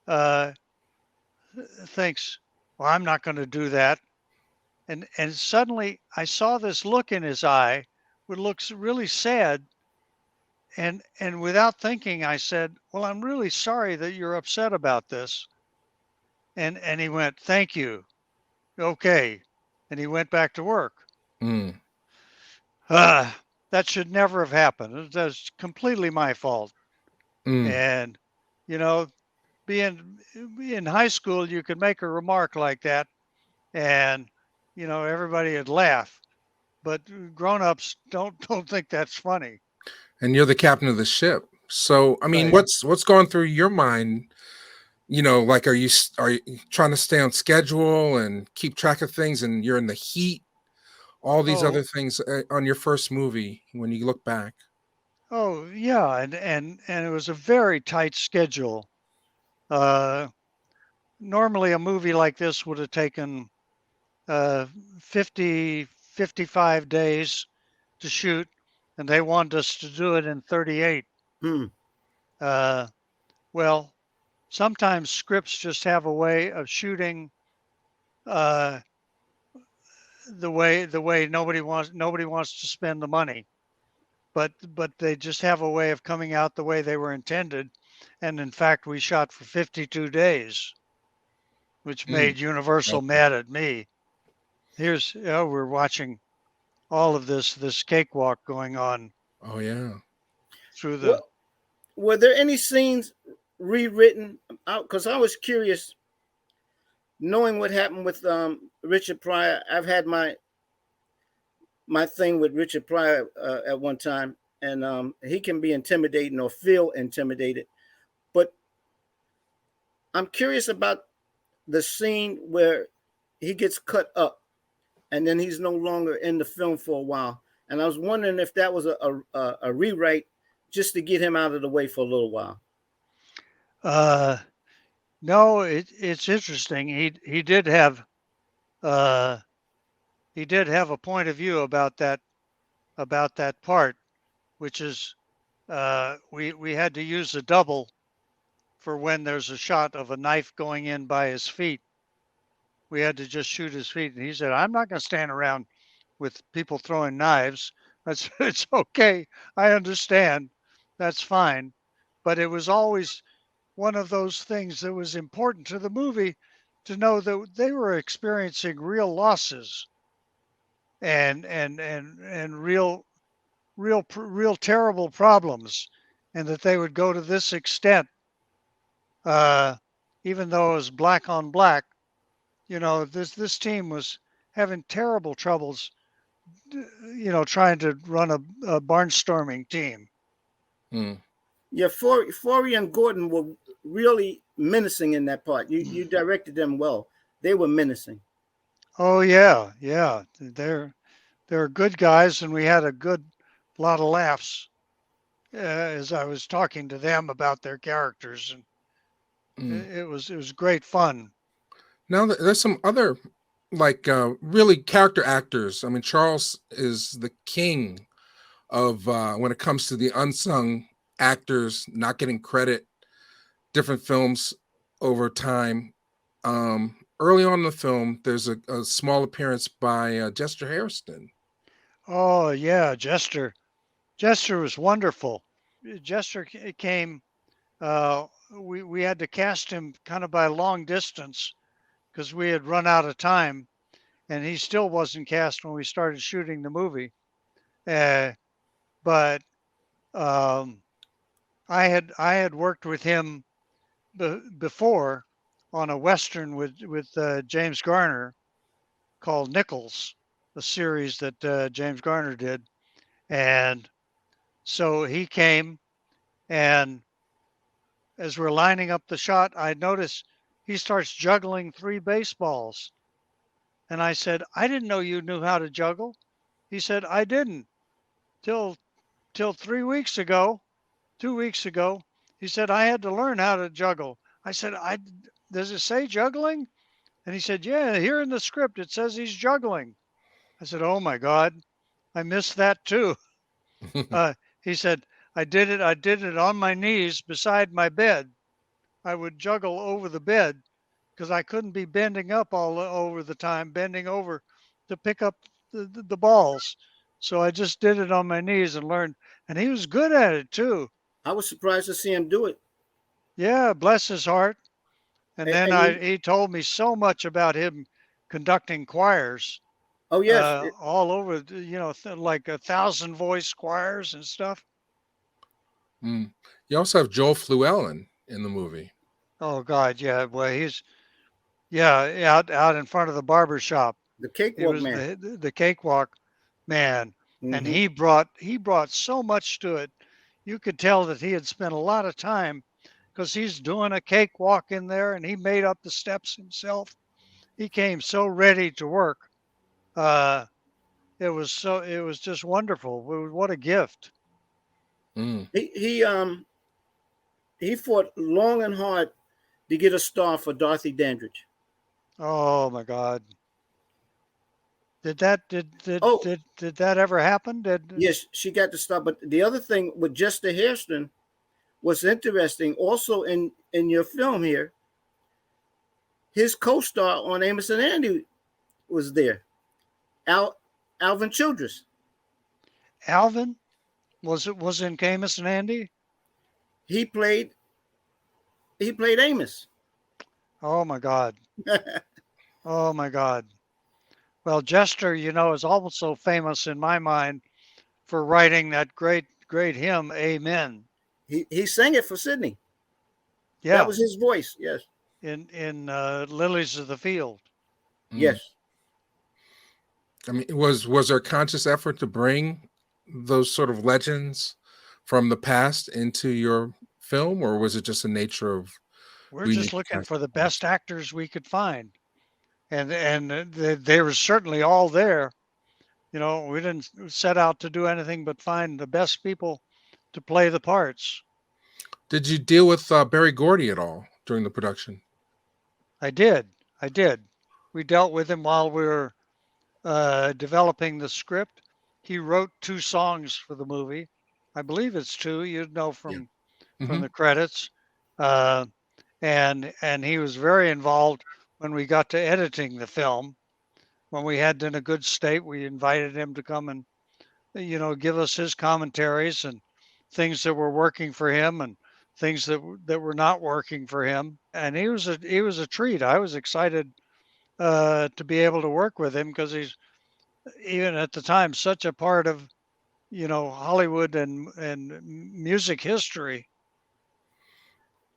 uh, thinks, "Well, I'm not going to do that." And suddenly I saw this look in his eye, which looks really sad. And without thinking, I said, "Well, I'm really sorry that you're upset about this." And he went, "Thank you. Okay." And he went back to work. Mm. Uh, that should never have happened. That's completely my fault. Mm. And, you know, being in high school, you could make a remark like that and, everybody would laugh. But grown-ups don't think that's funny. And you're the captain of the ship. So, I mean, Right. what's going through your mind? Like, are you trying to stay on schedule and keep track of things, and you're in the heat, all these Oh, other things on your first movie when you look back? oh yeah, and it was a very tight schedule. Uh, Normally a movie like this would have taken 50, 55 days to shoot, and they wanted us to do it in 38. Hmm. Well, sometimes scripts just have a way of shooting uh, the way nobody wants to spend the money, but they just have a way of coming out the way they were intended. And in fact, we shot for 52 days, which Mm. made Universal Okay. mad at me. We're watching all of this cakewalk going on Oh yeah. through the. Well, were there any scenes rewritten? Because I was curious, knowing what happened with Richard Pryor. I've had my thing with Richard Pryor at one time, and he can be intimidating or feel intimidated. But I'm curious about the scene where he gets cut up, and then he's no longer in the film for a while. And I was wondering if that was a rewrite just to get him out of the way for a little while. No, it's interesting. He did have uh, a point of view about that part, which is we had to use a double for when there's a shot of a knife going in by his feet. We had to just shoot his feet, and he said, "I'm not going to stand around with people throwing knives. It's okay. I understand. That's fine." But it was always one of those things that was important to the movie to know that they were experiencing real losses and real terrible problems, and that they would go to this extent, even though it was black on black. This team was having terrible troubles, trying to run a barnstorming team. Mm. Yeah, Forey and Gordon were really menacing in that part. You directed them well. They were menacing. Oh yeah, yeah. They're good guys, and we had a good lot of laughs as I was talking to them about their characters, and Mm. it was great fun. Now there's some other like really character actors. I mean, Charles is the king of when it comes to the unsung actors not getting credit. Different films over time. Early on in the film, there's a small appearance by Jester Hairston. Oh yeah, Jester was wonderful. Jester came. We had to cast him kind of by long distance because we had run out of time, and he still wasn't cast when we started shooting the movie. But I had worked with him before on a Western with James Garner called Nichols, a series that James Garner did. And so he came, and as we're lining up the shot, I noticed he starts juggling 3 baseballs. And I said, "I didn't know you knew how to juggle." He said, "I didn't till 3 weeks ago, 2 weeks ago." He said, "I had to learn how to juggle." I said, does it say juggling? And he said, yeah, here in the script, it says he's juggling. I said, oh my God, I missed that too. He said, I did it on my knees beside my bed. I would juggle over the bed because I couldn't be bending up all over the time, bending over to pick up the balls. So I just did it on my knees and learned. And he was good at it too. I was surprised to see him do it. Yeah, bless his heart. And then he told me so much about him conducting choirs. Oh yes, all over, like 1,000 voice choirs and stuff. You also have Joel Flewellen in the movie. Oh God, yeah. Well, he's out in front of the barber shop. The cakewalk man. The cakewalk man, and he brought so much to it. You could tell that he had spent a lot of time because he's doing a cakewalk in there, and he made up the steps himself. He came so ready to work. It was just wonderful. What a gift. He fought long and hard to get a star for Dorothy Dandridge. Oh my God. Did that ever happen? Yes, she got the star. But the other thing with Jester Hairston was interesting. Also in your film here, his co-star on Amos and Andy was there. Alvin Childress. Alvin was in Amos and Andy? He played Amos. Oh my God. Oh my God. Well, Jester, is also famous in my mind for writing that great hymn, Amen. He sang it for Sydney. Yeah. That was his voice, yes. In Lilies of the Field. Yes. I mean, was there a conscious effort to bring those sort of legends from the past into your film, or was it just the nature of? We're just looking for the best actors we could find, and they were certainly all there. We didn't set out to do anything but find the best people to play the parts. Did you deal with Barry Gordy at all during the production? I did. We dealt with him while we were developing the script. He wrote 2 songs for the movie. I believe it's 2. You'd know from the credits. And he was very involved when we got to editing the film. When we had it in a good state, we invited him to come and, give us his commentaries and things that were working for him and things that were not working for him. And he was a treat. I was excited to be able to work with him because he's, even at the time, such a part of, Hollywood and music history.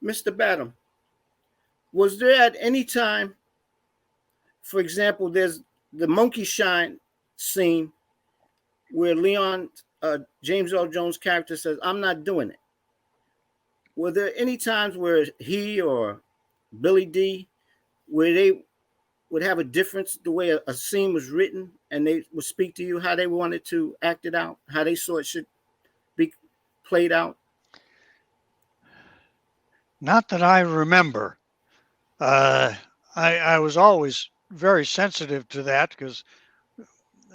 Mr. Badham, was there at any time, for example, there's the monkey shine scene where James Earl Jones' character says, "I'm not doing it." Were there any times where he or Billy D, where they would have a difference the way a scene was written, and they would speak to you how they wanted to act it out, how they saw it should be played out? Not that I remember. I was always very sensitive to that because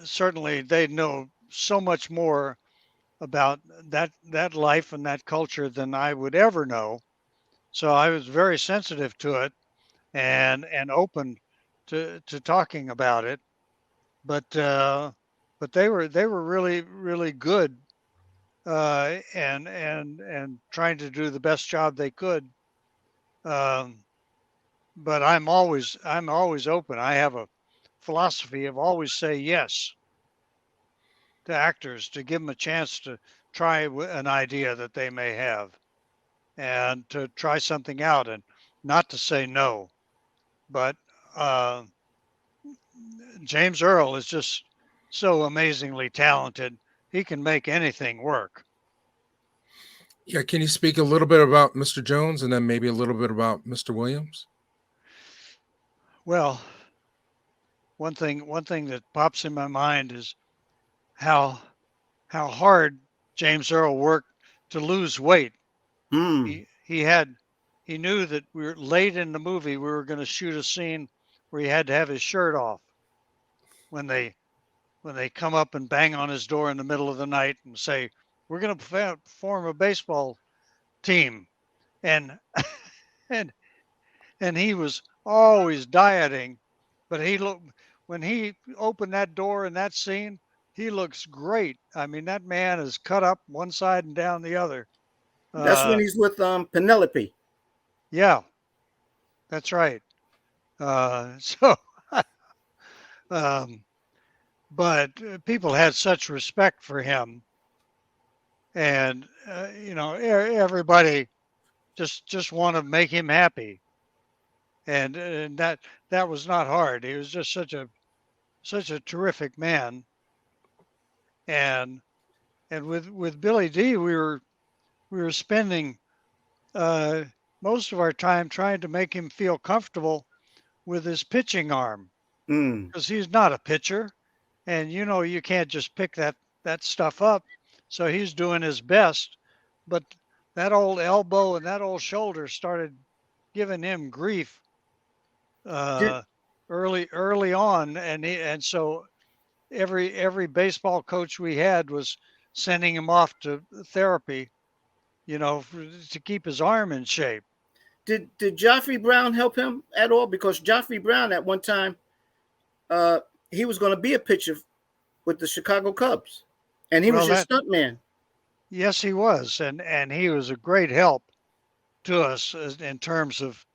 certainly they know so much more about that life and that culture than I would ever know. So I was very sensitive to it and open to talking about it. But they were really, really good and trying to do the best job they could. But I'm always open. I have a philosophy of always say yes to actors, to give them a chance to try an idea that they may have and to try something out and not to say no. But James Earl is just so amazingly talented. He can make anything work. Yeah, can you speak a little bit about Mr. Jones and then maybe a little bit about Mr. Williams? Well, one thing that pops in my mind is how hard James Earl worked to lose weight. He had he knew that we were late in the movie. We were going to shoot a scene where he had to have his shirt off when they come up and bang on his door in the middle of the night and say, "We're going to form a baseball team," and and and he was always dieting, but when he opened that door in that scene, he looks great. I mean, that man is cut up one side and down the other. That's when he's with Penelope. Yeah, that's right. So, but people had such respect for him, and everybody just wanted to make him happy, and that was not hard. He was just such a terrific man, and with Billy D, we were spending most of our time trying to make him feel comfortable with his pitching arm, because he's not a pitcher, and you can't just pick that stuff up. So he's doing his best, but that old elbow and that old shoulder started giving him grief early on, and so every baseball coach we had was sending him off to therapy, to keep his arm in shape. Did Joffrey Brown help him at all? Because Joffrey Brown at one time, he was going to be a pitcher with the Chicago Cubs, and he was your stunt man. Yes, he was, and he was a great help to us in terms of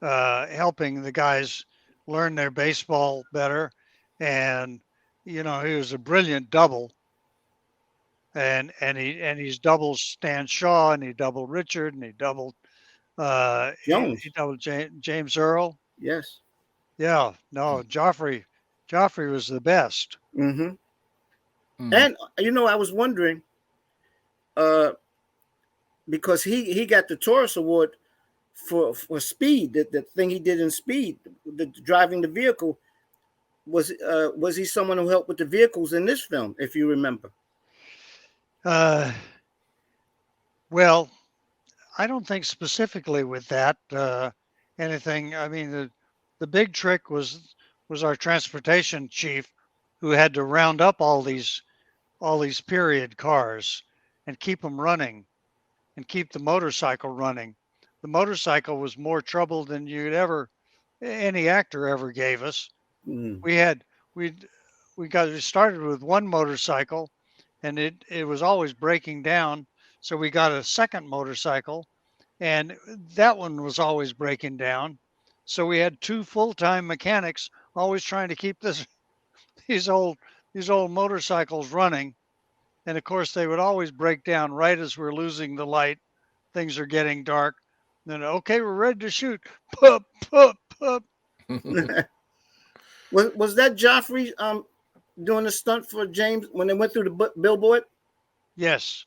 helping the guys learn their baseball better, and he was a brilliant double, and he's doubled Stan Shaw, and he doubled Richard, and he doubled Jones. He doubled James Earl. Yes. Yeah. No, Joffrey was the best. Mm-hmm. And I was wondering, because he got the Taurus Award for Speed, the thing he did in Speed, the driving the vehicle. Was he someone who helped with the vehicles in this film, if you remember? Well, I don't think specifically with that anything. I mean, the big trick was our transportation chief, who had to round up all these period cars and keep them running, and keep the motorcycle running. The motorcycle was more trouble than any actor ever gave us. We started with one motorcycle, and it was always breaking down. So we got a second motorcycle, and that one was always breaking down. So we had two full-time mechanics always trying to keep these old motorcycles running. And of course, they would always break down right as we're losing the light. Things are getting dark. Then, okay, we're ready to shoot. Pup, pup, pup. Was that Joffrey doing a stunt for James when they went through the billboard? Yes,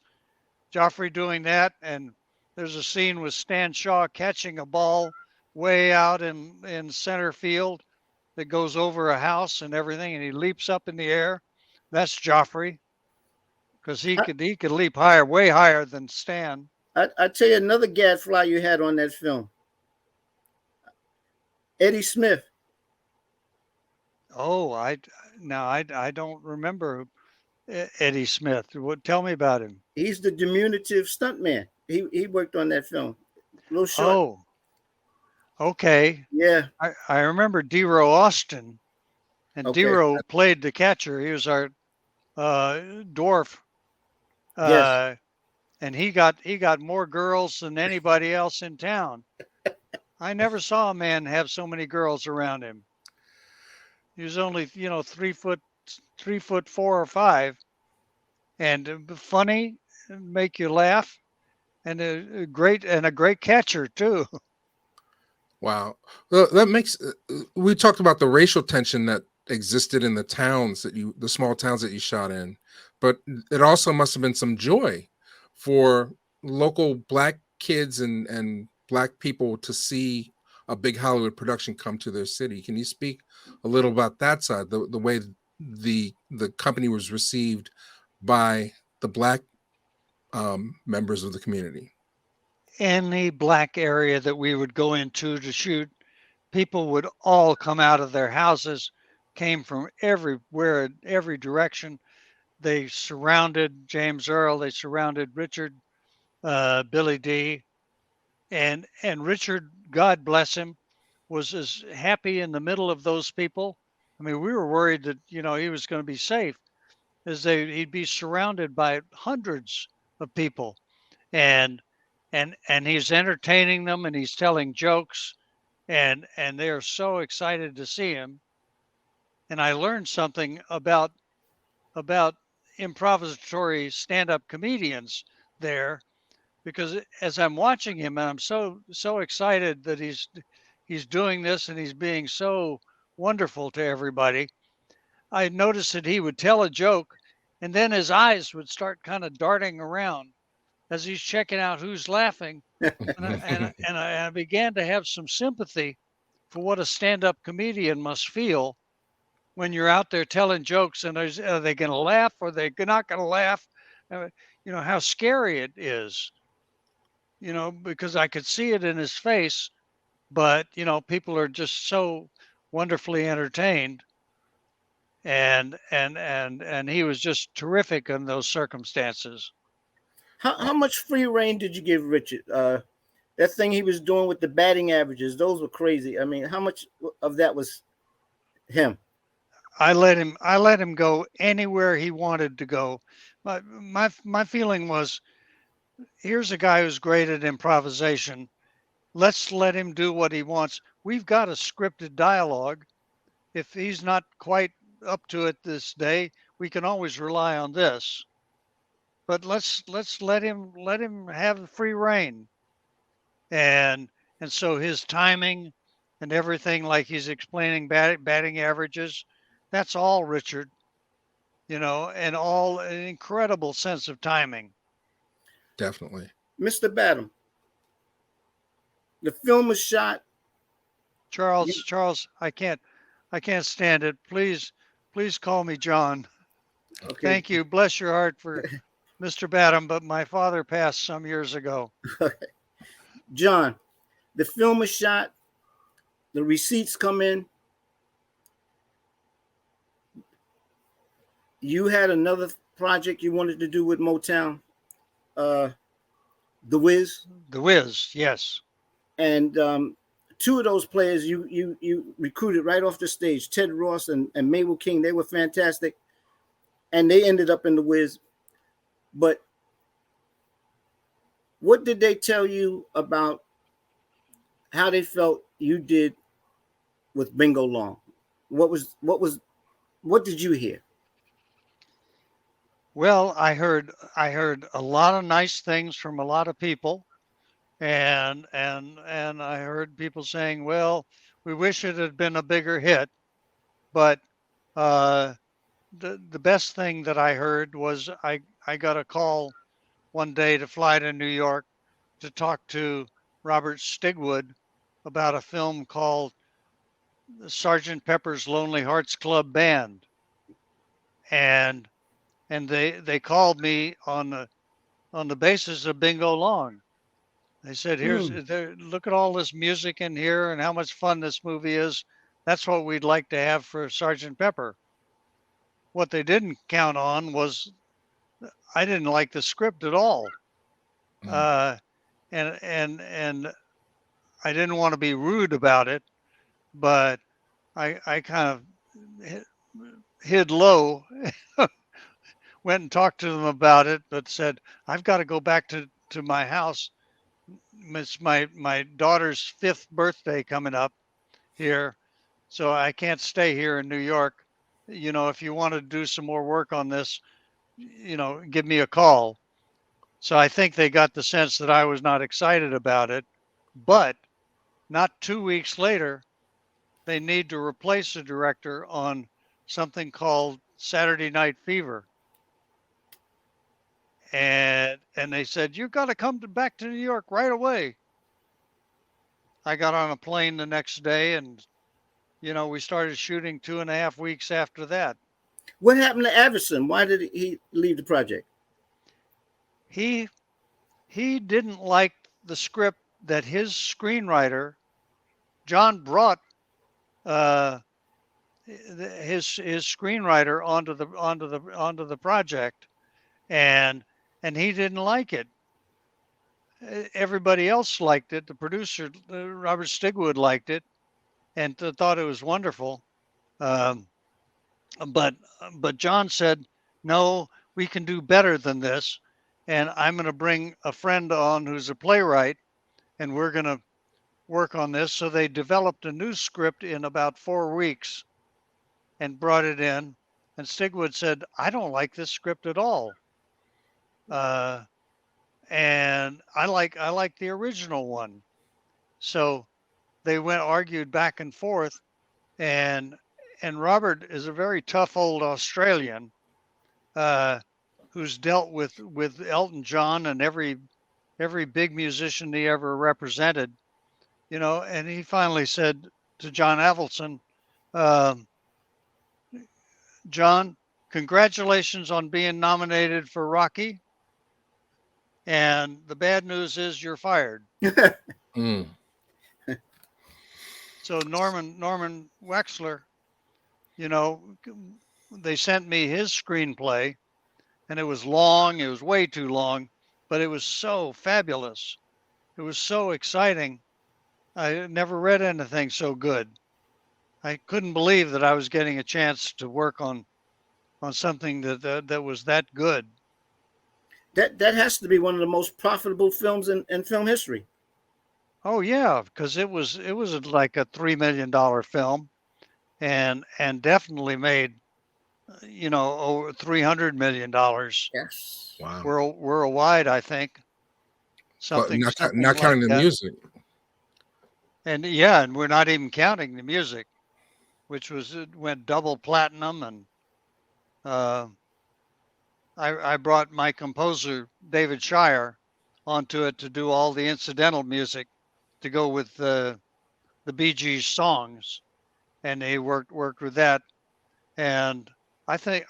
Joffrey doing that, and there's a scene with Stan Shaw catching a ball way out in center field that goes over a house and everything, and he leaps up in the air. That's Joffrey, because he could leap higher, way higher than Stan. I tell you another gadfly you had on that film, Eddie Smith. Oh, I don't remember Eddie Smith. Tell me about him. He's the diminutive stuntman. He worked on that film. A little short. Oh, okay. Yeah. I remember Dero Austin, and Okay. Dero played the catcher. He was our dwarf. Yes. And he got more girls than anybody else in town. I never saw a man have so many girls around him. He was only 3 foot 4 or 5, and funny, make you laugh, and a great catcher too. Wow. Well, that makes, we talked about the racial tension that existed in the small towns that you shot in, but it also must have been some joy for local Black kids and Black people to see a big Hollywood production come to their city. Can you speak a little about that side, the way the company was received by the Black members of the community? any black area that we would go into to shoot, people would all come out of their houses, came from everywhere, every direction. They surrounded James Earl, they surrounded Richard, Billy D, and Richard, God bless him, was as happy in the middle of those people. I mean, we were worried that he was going to be safe, as he'd be surrounded by hundreds of people, and and he's entertaining them and he's telling jokes, and they are so excited to see him. And I learned something about improvisatory stand-up comedians there, because as I'm watching him, and I'm so excited that he's doing this and he's being so wonderful to everybody. I noticed that he would tell a joke, and then his eyes would start kind of darting around as he's checking out who's laughing, and I began to have some sympathy for what a stand-up comedian must feel when you're out there telling jokes, and are they going to laugh or they're not going to laugh? How scary it is. Because I could see it in his face, but people are just so wonderfully entertained, and he was just terrific in those circumstances. How much free reign did you give Richard? That thing he was doing with the batting averages, those were crazy. I mean, how much of that was him? I let him go anywhere he wanted to go. My feeling was, here's a guy who's great at improvisation. Let's let him do what he wants. We've got a scripted dialogue. If he's not quite up to it this day, we can always rely on this. But let's let him have free reign. And so his timing and everything, like he's explaining batting averages, that's all Richard, and all an incredible sense of timing. Definitely. Mr. Badham, the film was shot. Charles, I can't stand it. Please call me John. Okay. Thank you. Bless your heart for Mr. Badham, but my father passed some years ago. John, the film was shot. The receipts come in. You had another project you wanted to do with Motown, The Wiz. The Wiz, yes. And two of those players you recruited right off the stage, Ted Ross and Mabel King. They were fantastic, and they ended up in The Wiz. But what did they tell you about how they felt you did with Bingo Long? What did you hear? Well, I heard a lot of nice things from a lot of people, and I heard people saying, "Well, we wish it had been a bigger hit," but the best thing that I heard was I got a call one day to fly to New York to talk to Robert Stigwood about a film called Sgt. Pepper's Lonely Hearts Club Band, and they called me on the basis of Bingo Long. They said, look at all this music in here and how much fun this movie is. That's what we'd like to have for Sgt. Pepper. What they didn't count on was I didn't like the script at all. And I didn't want to be rude about it, but I kind of hid low, went and talked to them about it, but said, I've got to go back to my house. It's my daughter's 5th birthday coming up here, so I can't stay here in New York. If you want to do some more work on this, give me a call. So I think they got the sense that I was not excited about it, but not 2 weeks later, they need to replace the director on something called Saturday Night Fever. And they said, you've got to come back to New York right away. I got on a plane the next day, and, we started shooting 2.5 weeks after that. What happened to Avildsen? Why did he leave the project? He didn't like the script that his screenwriter, John brought his screenwriter onto the project, and he didn't like it. Everybody else liked it. The producer, Robert Stigwood, liked it and thought it was wonderful. But John said, no, we can do better than this, and I'm going to bring a friend on who's a playwright, and we're going to work on this. So they developed a new script in about 4 weeks and brought it in. And Stigwood said, I don't like this script at all. And I like the original one. So they argued back and forth, and Robert is a very tough old Australian who's dealt with Elton John and every big musician he ever represented, and he finally said to John Avildsen, John, congratulations on being nominated for Rocky. And the bad news is you're fired. Mm. So Norman Wexler, they sent me his screenplay, and it was long. It was way too long, but it was so fabulous. It was so exciting. I never read anything so good. I couldn't believe that I was getting a chance to work on something that was that good. That has to be one of the most profitable films in film history. Oh yeah, because it was like a $3 million film, and definitely made over $300 million. Yes. Wow. Worldwide, I think. Something. But not counting the music. And yeah, and we're not even counting the music, which went double platinum, and I brought my composer David Shire onto it to do all the incidental music to go with the Bee Gees songs, and he worked with that. And I think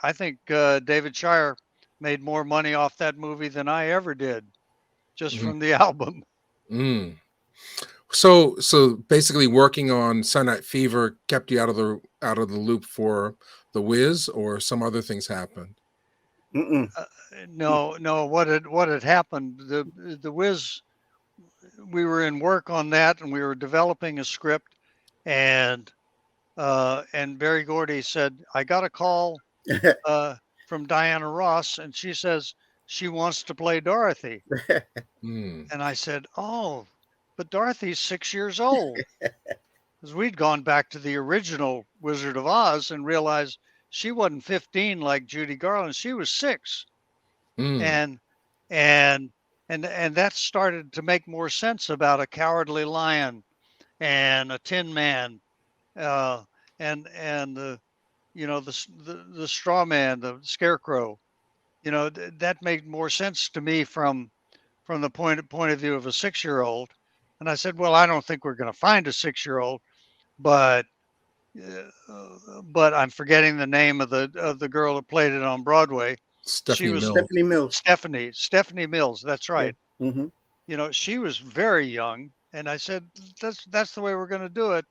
David Shire made more money off that movie than I ever did, just from the album. Mm. So basically, working on Saturday Night Fever kept you out of the loop for The Wiz, or some other things happened? No. What had happened? The Wiz, we were in work on that, and we were developing a script, and Berry Gordy said, I got a call from Diana Ross, and she says she wants to play Dorothy. And I said, oh, but Dorothy's 6 years old. Because we'd gone back to the original Wizard of Oz and realized she wasn't 15 like Judy Garland. She was 6. And that started to make more sense about a cowardly lion and a tin man, and the the straw man, the scarecrow. That made more sense to me from the point of view of a 6-year-old. And I said, well, I don't think we're going to find a 6-year-old, but I'm forgetting the name of the girl that played it on Broadway. Stephanie Mills. Stephanie Mills. That's right. Yeah. Mm-hmm. She was very young, and I said, that's the way we're going to do it.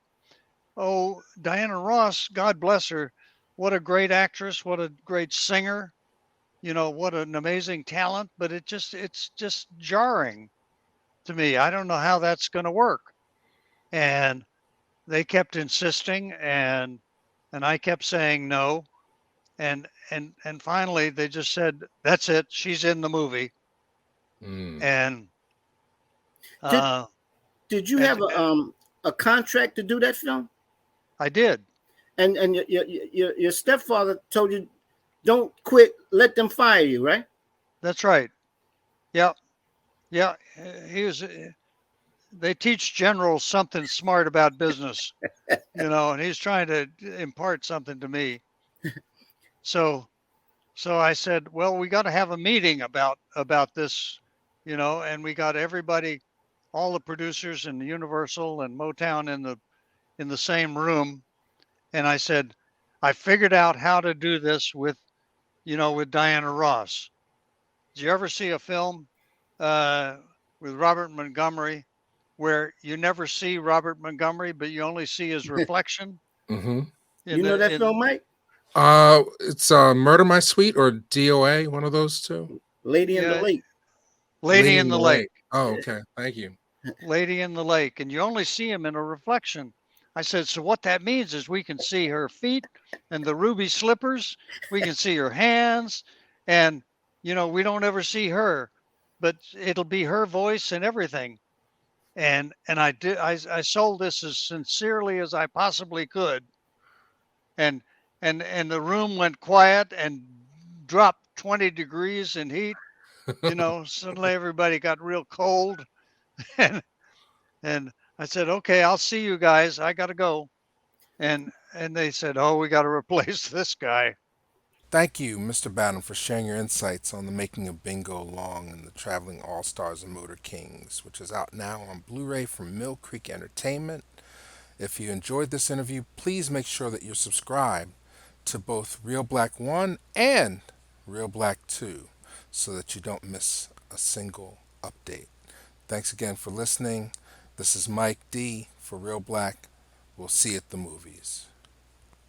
Oh, Diana Ross, God bless her. What a great actress. What a great singer. What an amazing talent, but it's just jarring to me. I don't know how that's going to work. And they kept insisting, and I kept saying no. And finally they just said, that's it. She's in the movie. And did you have a contract to do that film? I did. And your stepfather told you, don't quit, let them fire you, right? That's right. Yeah. They teach generals something smart about business, and he's trying to impart something to me. So I said, well, we got to have a meeting about this, and we got everybody, all the producers in Universal and Motown in the same room. And I said, I figured out how to do this with Diana Ross. Did you ever see a film with Robert Montgomery, where you never see Robert Montgomery, but you only see his reflection Mm-hmm. You in know the that film, in Mike? It's Murder My Sweet or DOA, one of those two. Lady in the yeah, Lake. Lady in the Lake. Oh, okay. Thank you. Lady in the Lake, and you only see him in a reflection. I said, so what that means is we can see her feet and the ruby slippers. We can see her hands, and we don't ever see her, but it'll be her voice and everything. And I did. I sold this as sincerely as I possibly could, and and the room went quiet and dropped 20 degrees in heat. Suddenly everybody got real cold, and and I said, okay, I'll see you guys. I got to go. And they said, oh, we got to replace this guy. Thank you, Mr. Badham, for sharing your insights on the making of Bingo Long and the Traveling All Stars and Motor Kings, which is out now on Blu-ray from Mill Creek Entertainment. If you enjoyed this interview, please make sure that you're subscribed to both Reelblack 1 and Reelblack 2 so that you don't miss a single update. Thanks again for listening. This is Mike D for Reelblack. We'll see you at the movies.